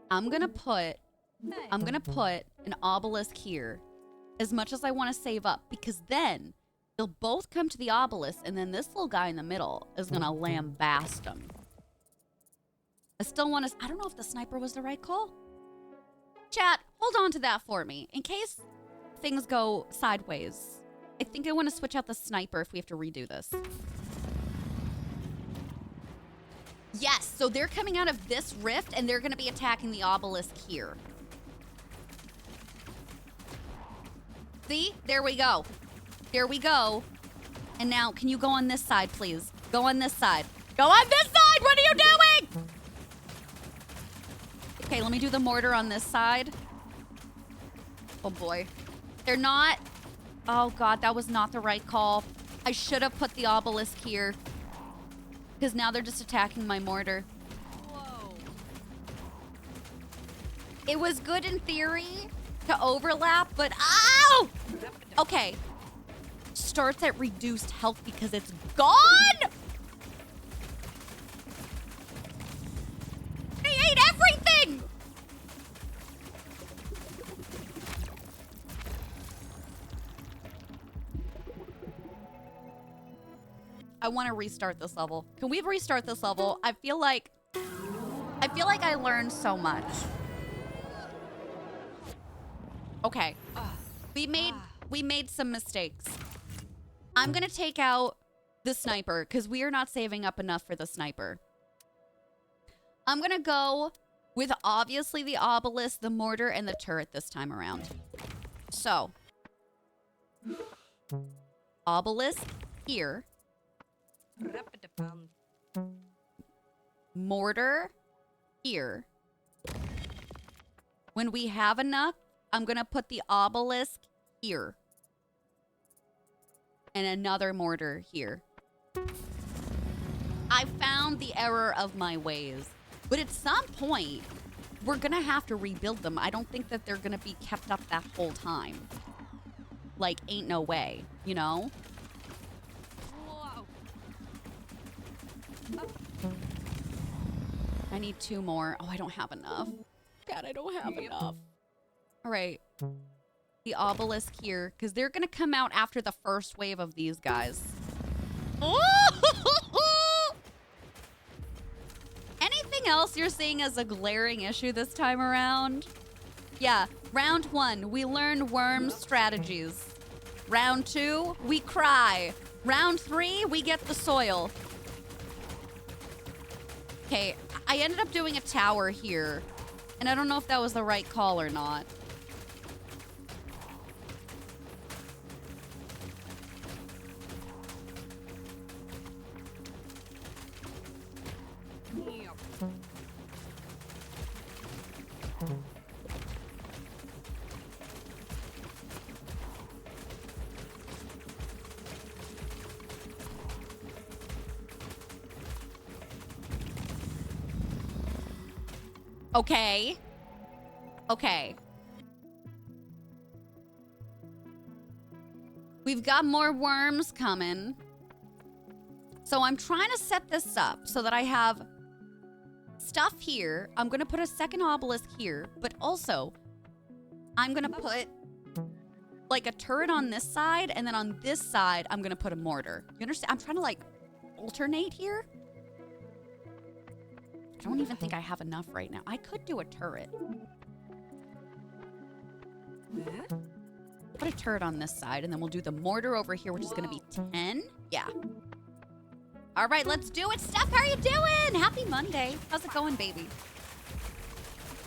I'm gonna put an obelisk here as much as I want to save up, because then they'll both come to the obelisk, and then this little guy in the middle is gonna lambast them. I still want to... I don't know if the sniper was the right call. Chat, hold on to that for me in case things go sideways. I think I want to switch out the sniper if we have to redo this. Yes, so they're coming out of this rift, and they're going to be attacking the obelisk here. See? There we go. There we go. And now, can you go on this side, please? Go on this side. Go on this side! What are you doing? Okay, let me do the mortar on this side. Oh, boy. They're not... Oh, God, that was not the right call. I should have put the obelisk here. Because now they're just attacking my mortar. Whoa. It was good in theory to overlap, but... Ow! Okay. Starts at reduced health because it's gone? They ate everything! I want to restart this level. Can we restart this level? I feel like I learned so much. Okay. We made some mistakes. I'm gonna take out the sniper because we are not saving up enough for the sniper. I'm gonna go with obviously the obelisk, the mortar, and the turret this time around. So, obelisk here. Mortar here. When we have enough, I'm gonna put the obelisk here. And another mortar here. I found the error of my ways. But at some point, we're gonna have to rebuild them. I don't think that they're gonna be kept up that whole time. Like, ain't no way, you know? Whoa. I need 2 more. Oh, I don't have enough. God, I don't have enough. All right. The obelisk here, because they're going to come out after the first wave of these guys. Anything else you're seeing as a glaring issue this time around? Yeah, round 1, we learn worm strategies. Round 2, we cry. Round 3, we get the soil. Okay, I ended up doing a tower here, and I don't know if that was the right call or not. Okay. Okay. We've got more worms coming. So I'm trying to set this up so that I have stuff here. I'm going to put a second obelisk here, but also I'm going to put like a turret on this side, and then on this side, I'm going to put a mortar. You understand? I'm trying to like alternate here. I don't even think I have enough right now. I could do a turret. Put a turret on this side, and then we'll do the mortar over here, which is going to be 10. Yeah. All right, let's do it. Steph, how are you doing? Happy Monday. How's it going, baby?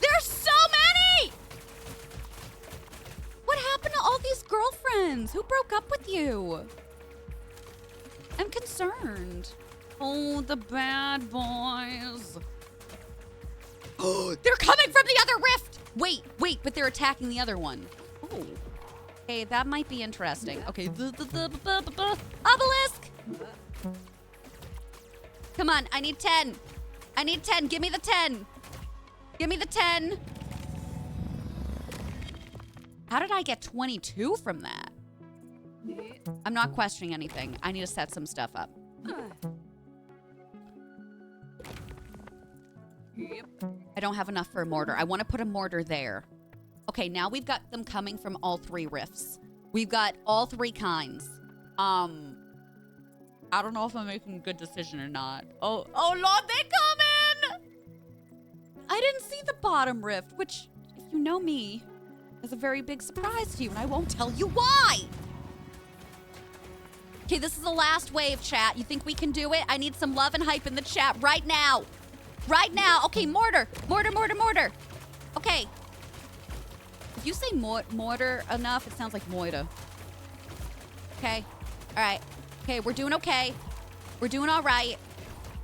There's so many! What happened to all these girlfriends? Who broke up with you? I'm concerned. Oh, the bad boys. Oh, they're coming from the other rift. Wait, but they're attacking the other one. Oh. Okay, that might be interesting. Okay, obelisk. Come on, I need 10. I need 10. Give me the 10. Give me the 10. How did I get 22 from that? I'm not questioning anything. I need to set some stuff up. I don't have enough for a mortar. I want to put a mortar there. Okay, now we've got them coming from all 3 rifts. We've got all 3 kinds. I don't know if I'm making a good decision or not. Oh Lord, they coming! I didn't see the bottom rift, which, if you know me, is a very big surprise to you, and I won't tell you why. Okay, this is the last wave, chat. You think we can do it? I need some love and hype in the chat right now. Right now. Okay, mortar. Mortar, mortar, mortar. Okay. If you say mortar enough, it sounds like moita. Okay. All right. Okay, we're doing okay. We're doing all right.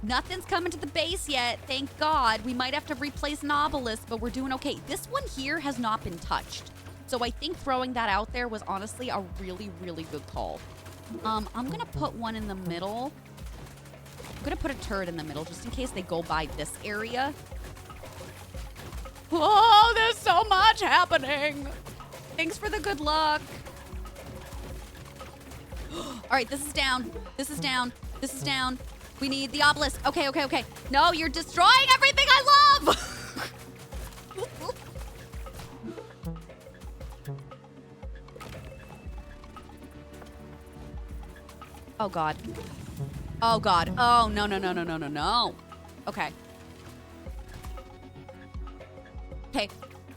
Nothing's coming to the base yet, thank God. We might have to replace an obelisk, but we're doing okay. This one here has not been touched. So I think throwing that out there was honestly a really, really good call. I'm going to put one in the middle. I'm going to put a turret in the middle just in case they go by this area. Oh, there's so much happening. Thanks for the good luck. All right, this is down. This is down. This is down. We need the obelisk. Okay, okay, okay. No, you're destroying everything I love. Oh, God. Oh, God. Oh, no, no, no, no, no, no, no. Okay. Okay.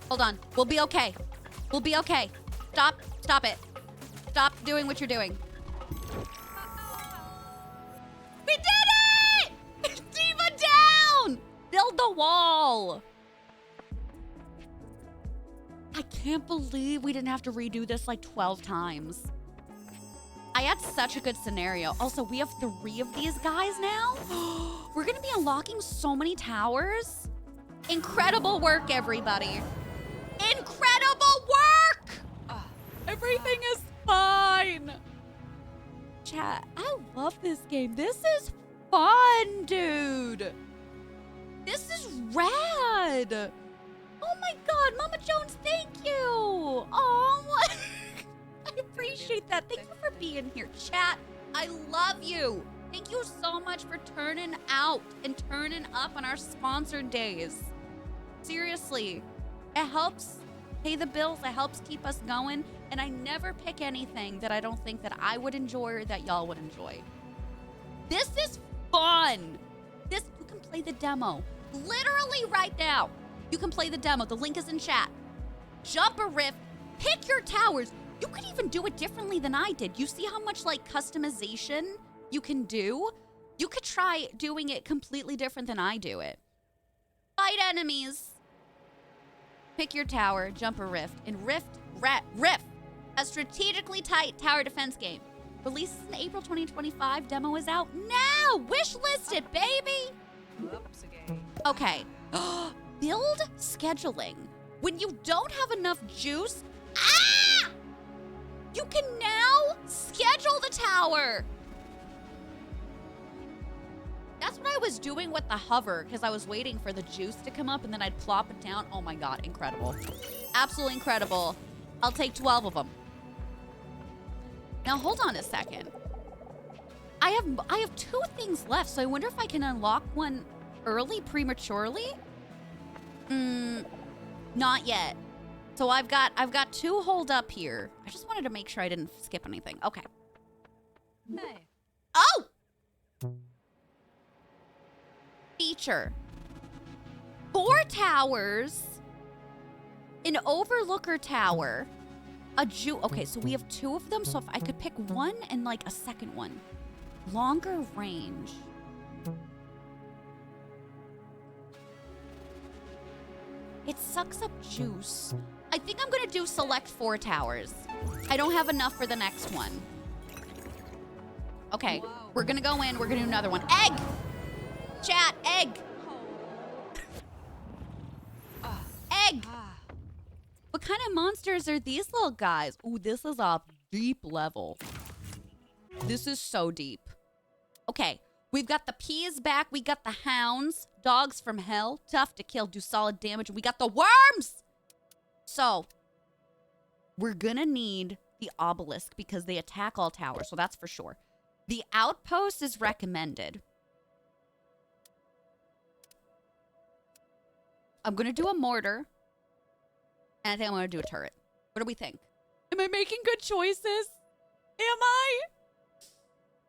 Hold on. We'll be okay. We'll be okay. Stop it. Stop doing what you're doing. We did it! Diva down! Build the wall. I can't believe we didn't have to redo this like 12 times. I had such a good scenario. Also, we have 3 of these guys now. We're gonna be unlocking so many towers. Incredible work, everybody. Incredible work! Everything is fine. Chat, I love this game. This is fun, dude. This is rad. Oh my God, Mama Jones, thank you. Oh, I appreciate that. Thank you for being here. Chat, I love you. Thank you so much for turning out and turning up on our sponsored days. Seriously, it helps pay the bills. It helps keep us going. And I never pick anything that I don't think that I would enjoy or that y'all would enjoy. This is fun. You can play the demo literally right now. You can play the demo. The link is in chat. Jump a riff. Pick your towers. You could even do it differently than I did. You see how much like customization you can do? You could try doing it completely different than I do it. Fight enemies. Pick your tower. Jump a rift. In Riff, a strategically tight tower defense game. Releases in April 2025. Demo is out now. Wish list it, baby. Oops, again. Okay. Build scheduling. When you don't have enough juice, you can now schedule the tower. That's what I was doing with the hover because I was waiting for the juice to come up and then I'd plop it down. Oh my God, incredible. Absolutely incredible. I'll take 12 of them. Now hold on a second. I have 2 things left, so I wonder if I can unlock one early, prematurely? Not yet. So I've got 2 hold up here. I just wanted to make sure I didn't skip anything. Okay. Hey. Oh! Feature. 4 towers. An overlooker tower. Okay, so we have 2 of them. So if I could pick one and like a second one. Longer range. It sucks up juice. I think I'm gonna do select 4 towers. I don't have enough for the next one. Okay, Whoa. we're gonna go in, we're gonna do another one. Egg! Chat, egg! Egg! What kind of monsters are these little guys? Ooh, this is a deep level. This is so deep. Okay, we've got the peas back. We got the hounds. Dogs from hell. Tough to kill, do solid damage. We got the worms! So, we're gonna need the obelisk because they attack all towers, so that's for sure. The outpost is recommended. I'm gonna do a mortar. And I think I'm gonna do a turret. What do we think? Am I making good choices? Am I?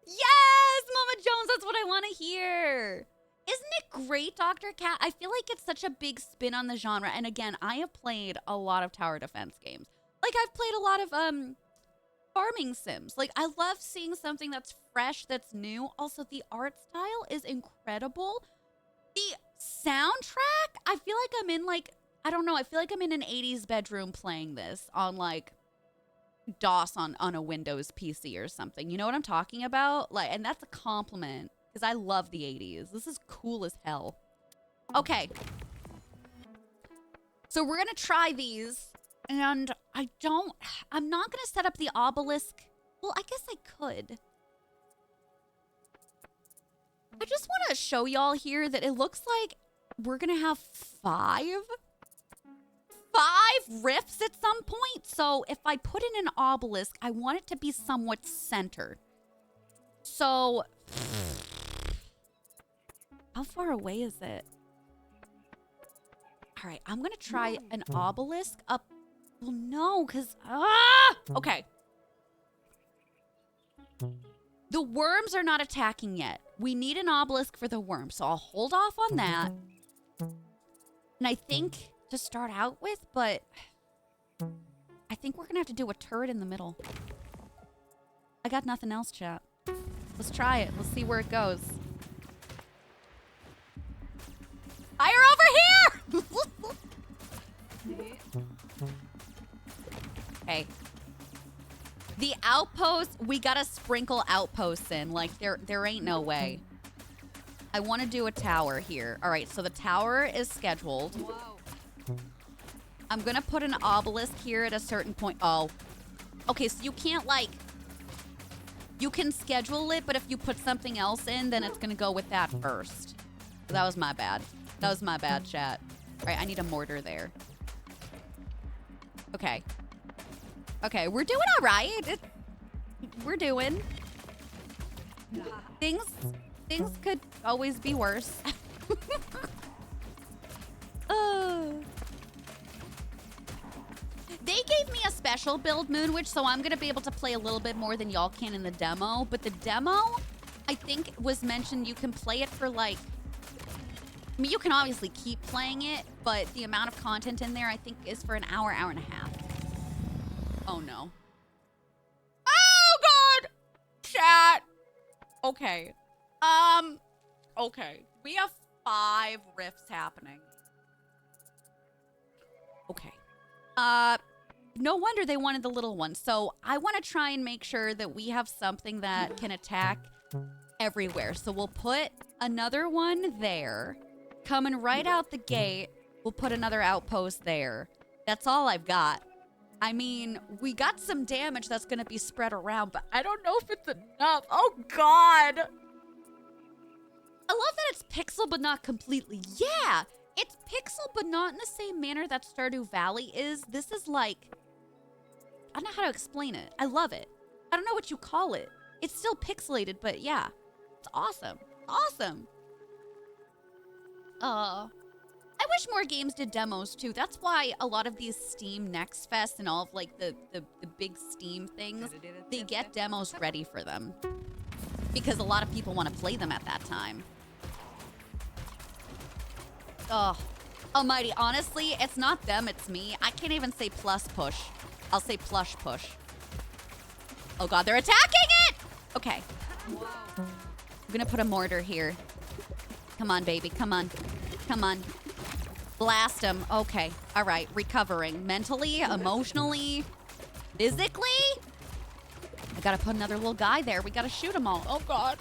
Yes, Mama Jones, that's what I want to hear. Isn't it great, Dr. Cat? I feel like it's such a big spin on the genre. And again, I have played a lot of tower defense games. Like, I've played a lot of farming sims. Like, I love seeing something that's fresh, that's new. Also, the art style is incredible. The soundtrack, I feel like I'm in, like, I don't know. I feel like I'm in an 80s bedroom playing this on, like, DOS on a Windows PC or something. You know what I'm talking about? Like, and that's a compliment because I love the 80s. This is cool as hell. Okay. So we're going to try these. And I'm not going to set up the obelisk. Well, I guess I could. I just want to show y'all here that it looks like we're going to have 5 rifts at some point. So if I put in an obelisk, I want it to be somewhat centered. So how far away is it? All right, I'm gonna try an obelisk up. Well, no, because okay. The worms are not attacking yet. We need an obelisk for the worms, so I'll hold off on that. And I think to start out with, but think we're gonna have to do a turret in the middle. I got nothing else, chat. Let's try it. Let's see where it goes. Fire over here! Okay. The outpost, we gotta sprinkle outposts in. Like, there ain't no way. I want to do a tower here. All right, so the tower is scheduled. Whoa. I'm gonna put an obelisk here at a certain point. Oh. Okay, so you can't, like... You can schedule it, but if you put something else in, then it's gonna go with that first. That was my bad. That was my bad, chat. All right, I need a mortar there. Okay. Okay, we're doing all right. We're doing. Things could always be worse. They gave me a special build, Moonwitch, so I'm gonna be able to play a little bit more than y'all can in the demo. But the demo, I think, was mentioned you can play it for like... I mean, you can obviously keep playing it, but the amount of content in there, I think, is for an hour, hour and a half. Oh, no. Oh, God! Chat! Okay. Okay. We have 5 rifts happening. Okay. No wonder they wanted the little one. So I want to try and make sure that we have something that can attack everywhere. So we'll put another one there. Coming right out the gate, we'll put another outpost there. That's all I've got. I mean, we got some damage that's going to be spread around, but I don't know if it's enough. Oh, God. I love that it's pixel, but not completely. Yeah, it's pixel, but not in the same manner that Stardew Valley is. This is like... I don't know how to explain it. I love it. I don't know what you call it. It's still pixelated, but yeah. It's awesome. Awesome. I wish more games did demos too. That's why a lot of these Steam Next Fest and all of like the big Steam things, they get demos ready for them. Because a lot of people want to play them at that time. Oh, almighty, honestly, it's not them, it's me. I can't even say plus push. I'll say plush push. Oh God, they're attacking it! Okay. I'm gonna put a mortar here. Come on, baby, come on. Come on. Blast him. Okay, all right, recovering. Mentally, emotionally, physically? I gotta put another little guy there. We gotta shoot them all. Oh God.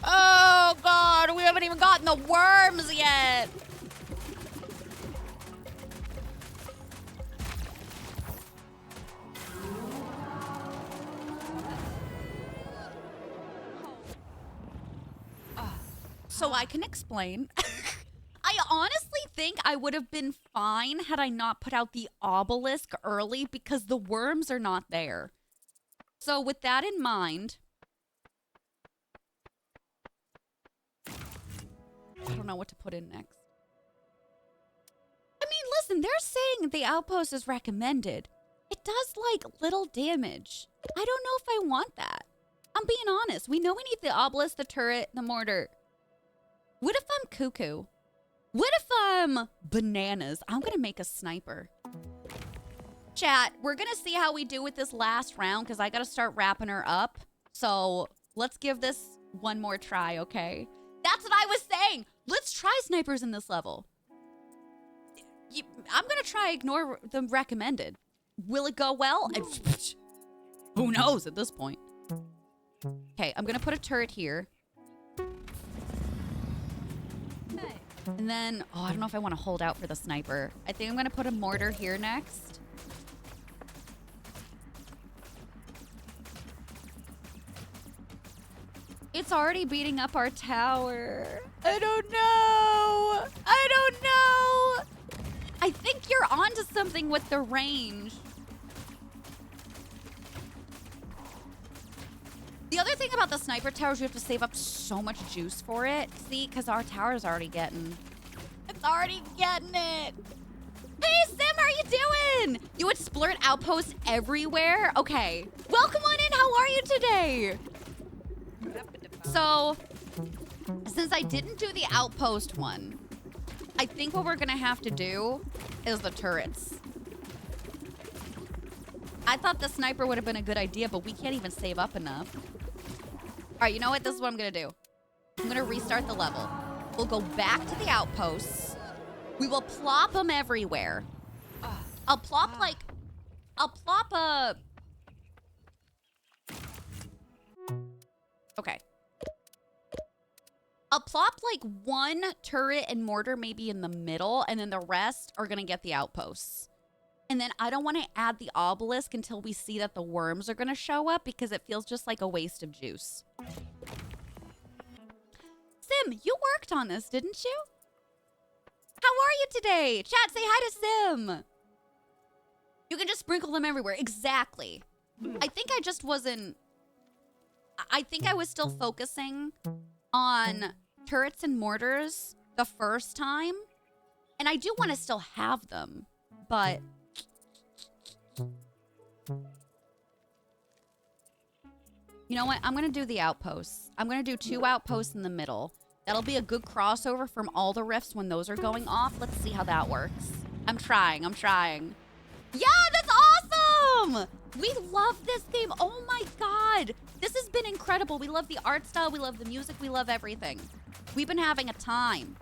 Oh God, we haven't even gotten the worms yet. So I can explain. I honestly think I would have been fine had I not put out the obelisk early because the worms are not there. So with that in mind, I don't know what to put in next. I mean, listen, they're saying the outpost is recommended. It does like little damage. I don't know if I want that. I'm being honest. We know we need the obelisk, the turret, the mortar. What if I'm cuckoo? What if I'm bananas? I'm gonna make a sniper. Chat, we're gonna see how we do with this last round because I gotta start wrapping her up. So let's give this one more try, okay? That's what I was saying. Let's try snipers in this level. I'm gonna try ignore the recommended. Will it go well? Who knows at this point? Okay, I'm gonna put a turret here. And then, oh, I don't know if I want to hold out for the sniper. I think I'm going to put a mortar here next. It's already beating up our tower. I don't know. I don't know. I think you're onto something with the range. The other thing about the sniper tower is you have to save up so much juice for it. See, because our tower's already getting... It's already getting it. Hey, Sim, how are you doing? You would splurt outposts everywhere? Okay. Welcome on in. How are you today? So, since I didn't do the outpost one, I think what we're going to have to do is the turrets. I thought the sniper would have been a good idea, but we can't even save up enough. All right, you know what? This is what I'm gonna do. I'm gonna restart the level. We'll go back to the outposts. We will plop them everywhere. I'll plop a... Okay. I'll plop like one turret and mortar maybe in the middle, and then the rest are gonna get the outposts. And then I don't want to add the obelisk until we see that the worms are gonna show up because it feels just like a waste of juice. Sim, you worked on this, didn't you? How are you today? Chat, say hi to Sim. You can just sprinkle them everywhere. Exactly. I think I just wasn't... I think I was still focusing on turrets and mortars the first time. And I do want to still have them, but... You know what? I'm going to do the outposts. I'm going to do 2 outposts in the middle. That'll be a good crossover from all the rifts when those are going off. Let's see how that works. I'm trying. Yeah, that's awesome! We love this game. Oh my god. This has been incredible. We love the art style. We love the music. We love everything. We've been having a time.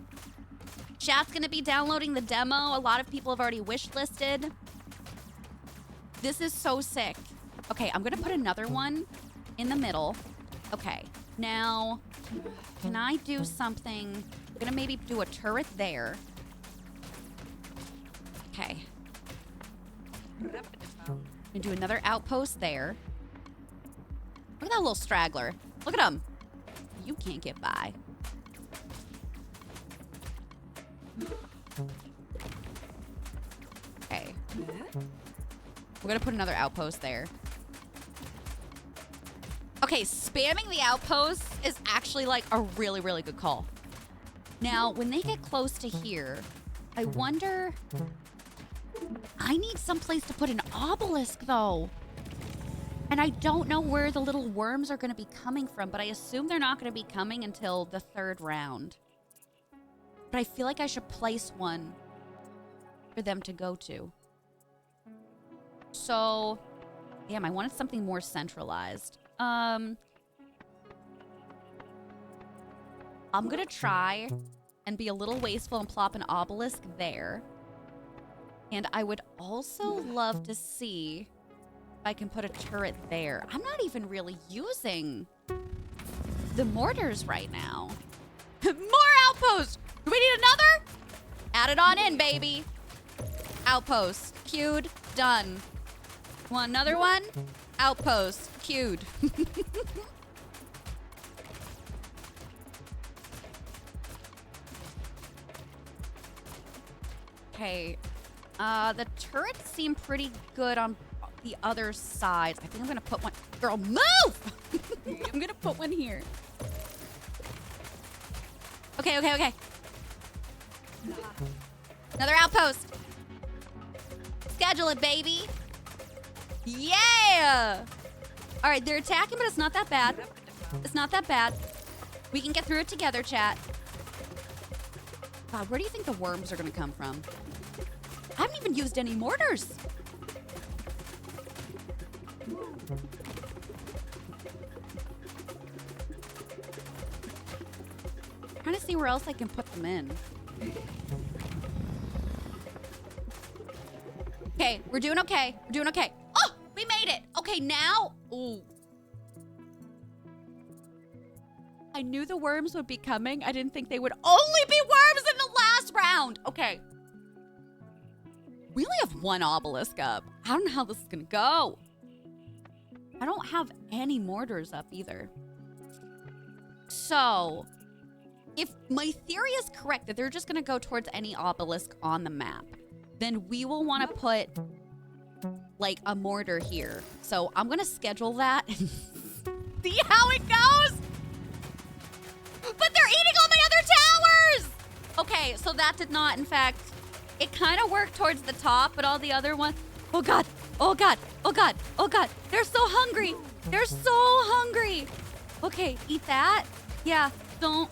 Chat's going to be downloading the demo. A lot of people have already wishlisted. This is so sick. Okay, I'm going to put another one in the middle. Okay, now, can I do something? I'm going to maybe do a turret there. Okay. I'm going to do another outpost there. Look at that little straggler. Look at him. You can't get by. Okay. We're going to put another outpost there. Okay, spamming the outposts is actually like a really, really good call. Now, when they get close to here, I wonder... I need someplace to put an obelisk, though. And I don't know where the little worms are going to be coming from, but I assume they're not going to be coming until the 3rd round. But I feel like I should place one for them to go to. So, damn, I wanted something more centralized. I'm gonna try and be a little wasteful and plop an obelisk there. And I would also love to see if I can put a turret there. I'm not even really using the mortars right now. More outposts! Do we need another? Add it on in, baby. Outpost. Queued. Done. Want another one? Outpost. Queued. Okay. The turrets seem pretty good on the other side. I think I'm gonna put one... Girl, move! I'm gonna put one here. Okay. Another outpost. Schedule it, baby. Yeah! All right, they're attacking, but it's not that bad. It's not that bad. We can get through it together, chat. God, where do you think the worms are gonna come from? I haven't even used any mortars. Trying to see where else I can put them in. Okay, we're doing okay. We're doing okay. Oh, we made it. Okay, now. Ooh. I knew the worms would be coming. I didn't think they would only be worms in the last round. Okay. We only have one obelisk up. I don't know how this is gonna go. I don't have any mortars up either. So, if my theory is correct that they're just gonna go towards any obelisk on the map, then we will want to put like a mortar here. So I'm gonna schedule that and see how it goes. But they're eating all my other towers! Okay, so that did not, in fact, it kind of worked towards the top, but all the other ones, oh God, oh God, oh God, oh God. They're so hungry. They're so hungry. Okay, eat that. Yeah, don't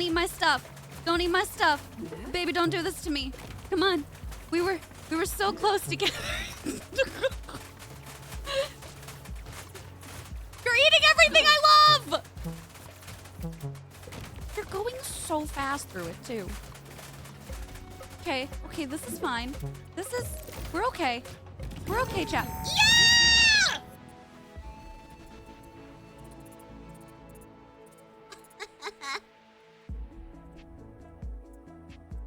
eat my stuff. Don't eat my stuff. Baby, don't do this to me. Come on. We were so close together. so fast through it, too. Okay, okay, this is fine. We're okay. We're okay, chat. Yeah!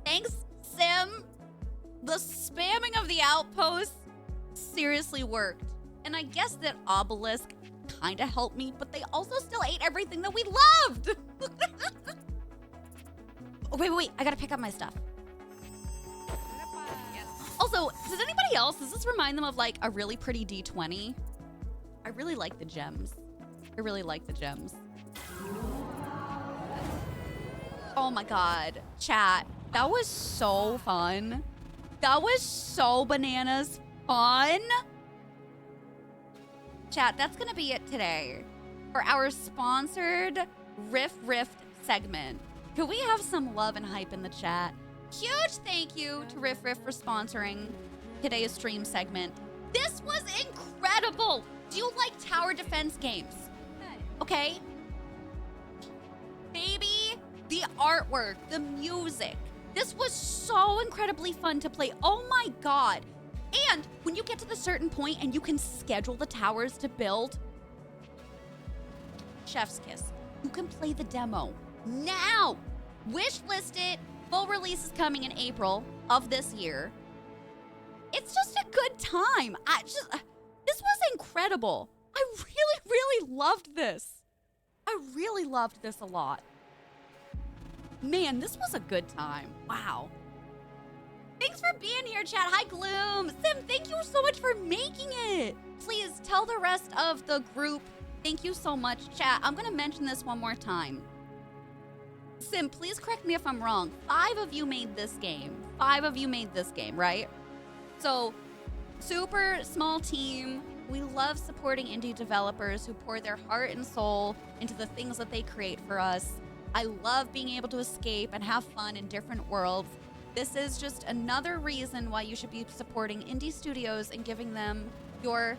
Thanks, Sim. The spamming of the outpost seriously worked. And I guess that Obelisk kind of helped me, but they also still ate everything that we loved. Oh, wait. I gotta pick up my stuff. Yes. Also, does anybody else, does this remind them of like a really pretty D20? I really like the gems. Oh my God, chat. That was so fun. That was so bananas fun. Chat, that's gonna be it today for our sponsored Riff segment. Could we have some love and hype in the chat? Huge thank you to Riff for sponsoring today's stream segment. This was incredible. Do you like tower defense games? Hey. Okay. Baby, the artwork, the music. This was so incredibly fun to play. Oh my God. And when you get to the certain point and you can schedule the towers to build, chef's kiss. You can play the demo now. Wish list it. Full release is coming in April of this year. It's just a good time. This was incredible. I really loved this. I really loved this a lot. Man, this was a good time. Wow. Thanks for being here, chat. Hi, Gloom. Sim, thank you so much for making it. Please tell the rest of the group. Thank you so much, chat. I'm going to mention this one more time. Sim, please correct me if I'm wrong. 5 of you made this game. 5 of you made this game, right? So, super small team. We love supporting indie developers who pour their heart and soul into the things that they create for us. I love being able to escape and have fun in different worlds. This is just another reason why you should be supporting indie studios and giving them your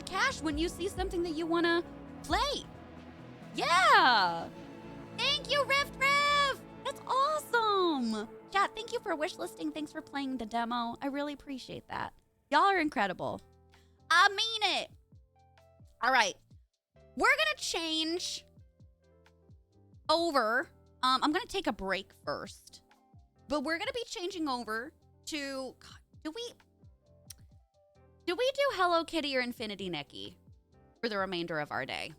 cash when you see something that you want to play. Yeah. Thank you, Riff. That's awesome. Chat, thank you for wish listing. Thanks for playing the demo. I really appreciate that. Y'all are incredible. I mean it. All right. We're going to change over. I'm going to take a break first. But we're going to be changing over to... God, do we do Hello Kitty or Infinity Nikki for the remainder of our day?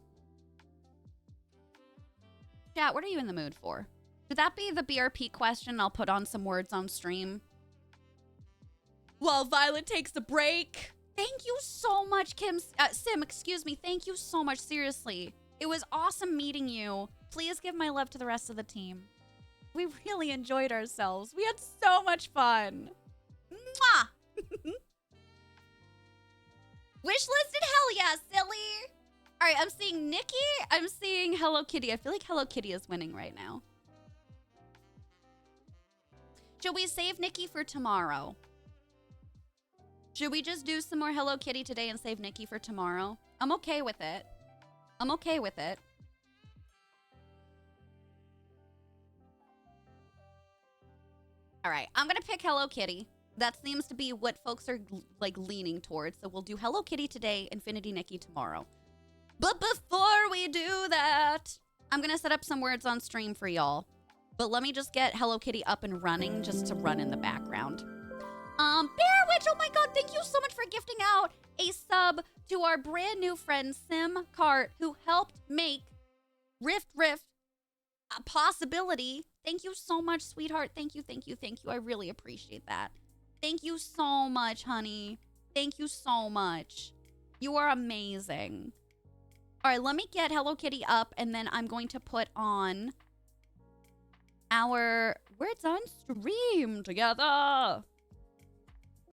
Chat, what are you in the mood for? Should that be the BRP question? I'll put on some words on stream. While Violet takes a break. Thank you so much, Sim, excuse me. Thank you so much, seriously. It was awesome meeting you. Please give my love to the rest of the team. We really enjoyed ourselves. We had so much fun. Mwah! Wish listed, hell yeah, silly. All right, I'm seeing Nikki. I'm seeing Hello Kitty. I feel like Hello Kitty is winning right now. Should we save Nikki for tomorrow? Should we just do some more Hello Kitty today and save Nikki for tomorrow? I'm okay with it. I'm okay with it. All right, I'm gonna pick Hello Kitty. That seems to be what folks are like leaning towards. So we'll do Hello Kitty today, Infinity Nikki tomorrow. But before we do that, I'm gonna set up some words on stream for y'all. But let me just get Hello Kitty up and running just to run in the background. Bear Witch, oh my God, thank you so much for gifting out a sub to our brand new friend, Sim Cart, who helped make Riff a possibility. Thank you so much, sweetheart. Thank you. I really appreciate that. Thank you so much, honey. Thank you so much. You are amazing. All right, let me get Hello Kitty up, and then I'm going to put on our words on stream together.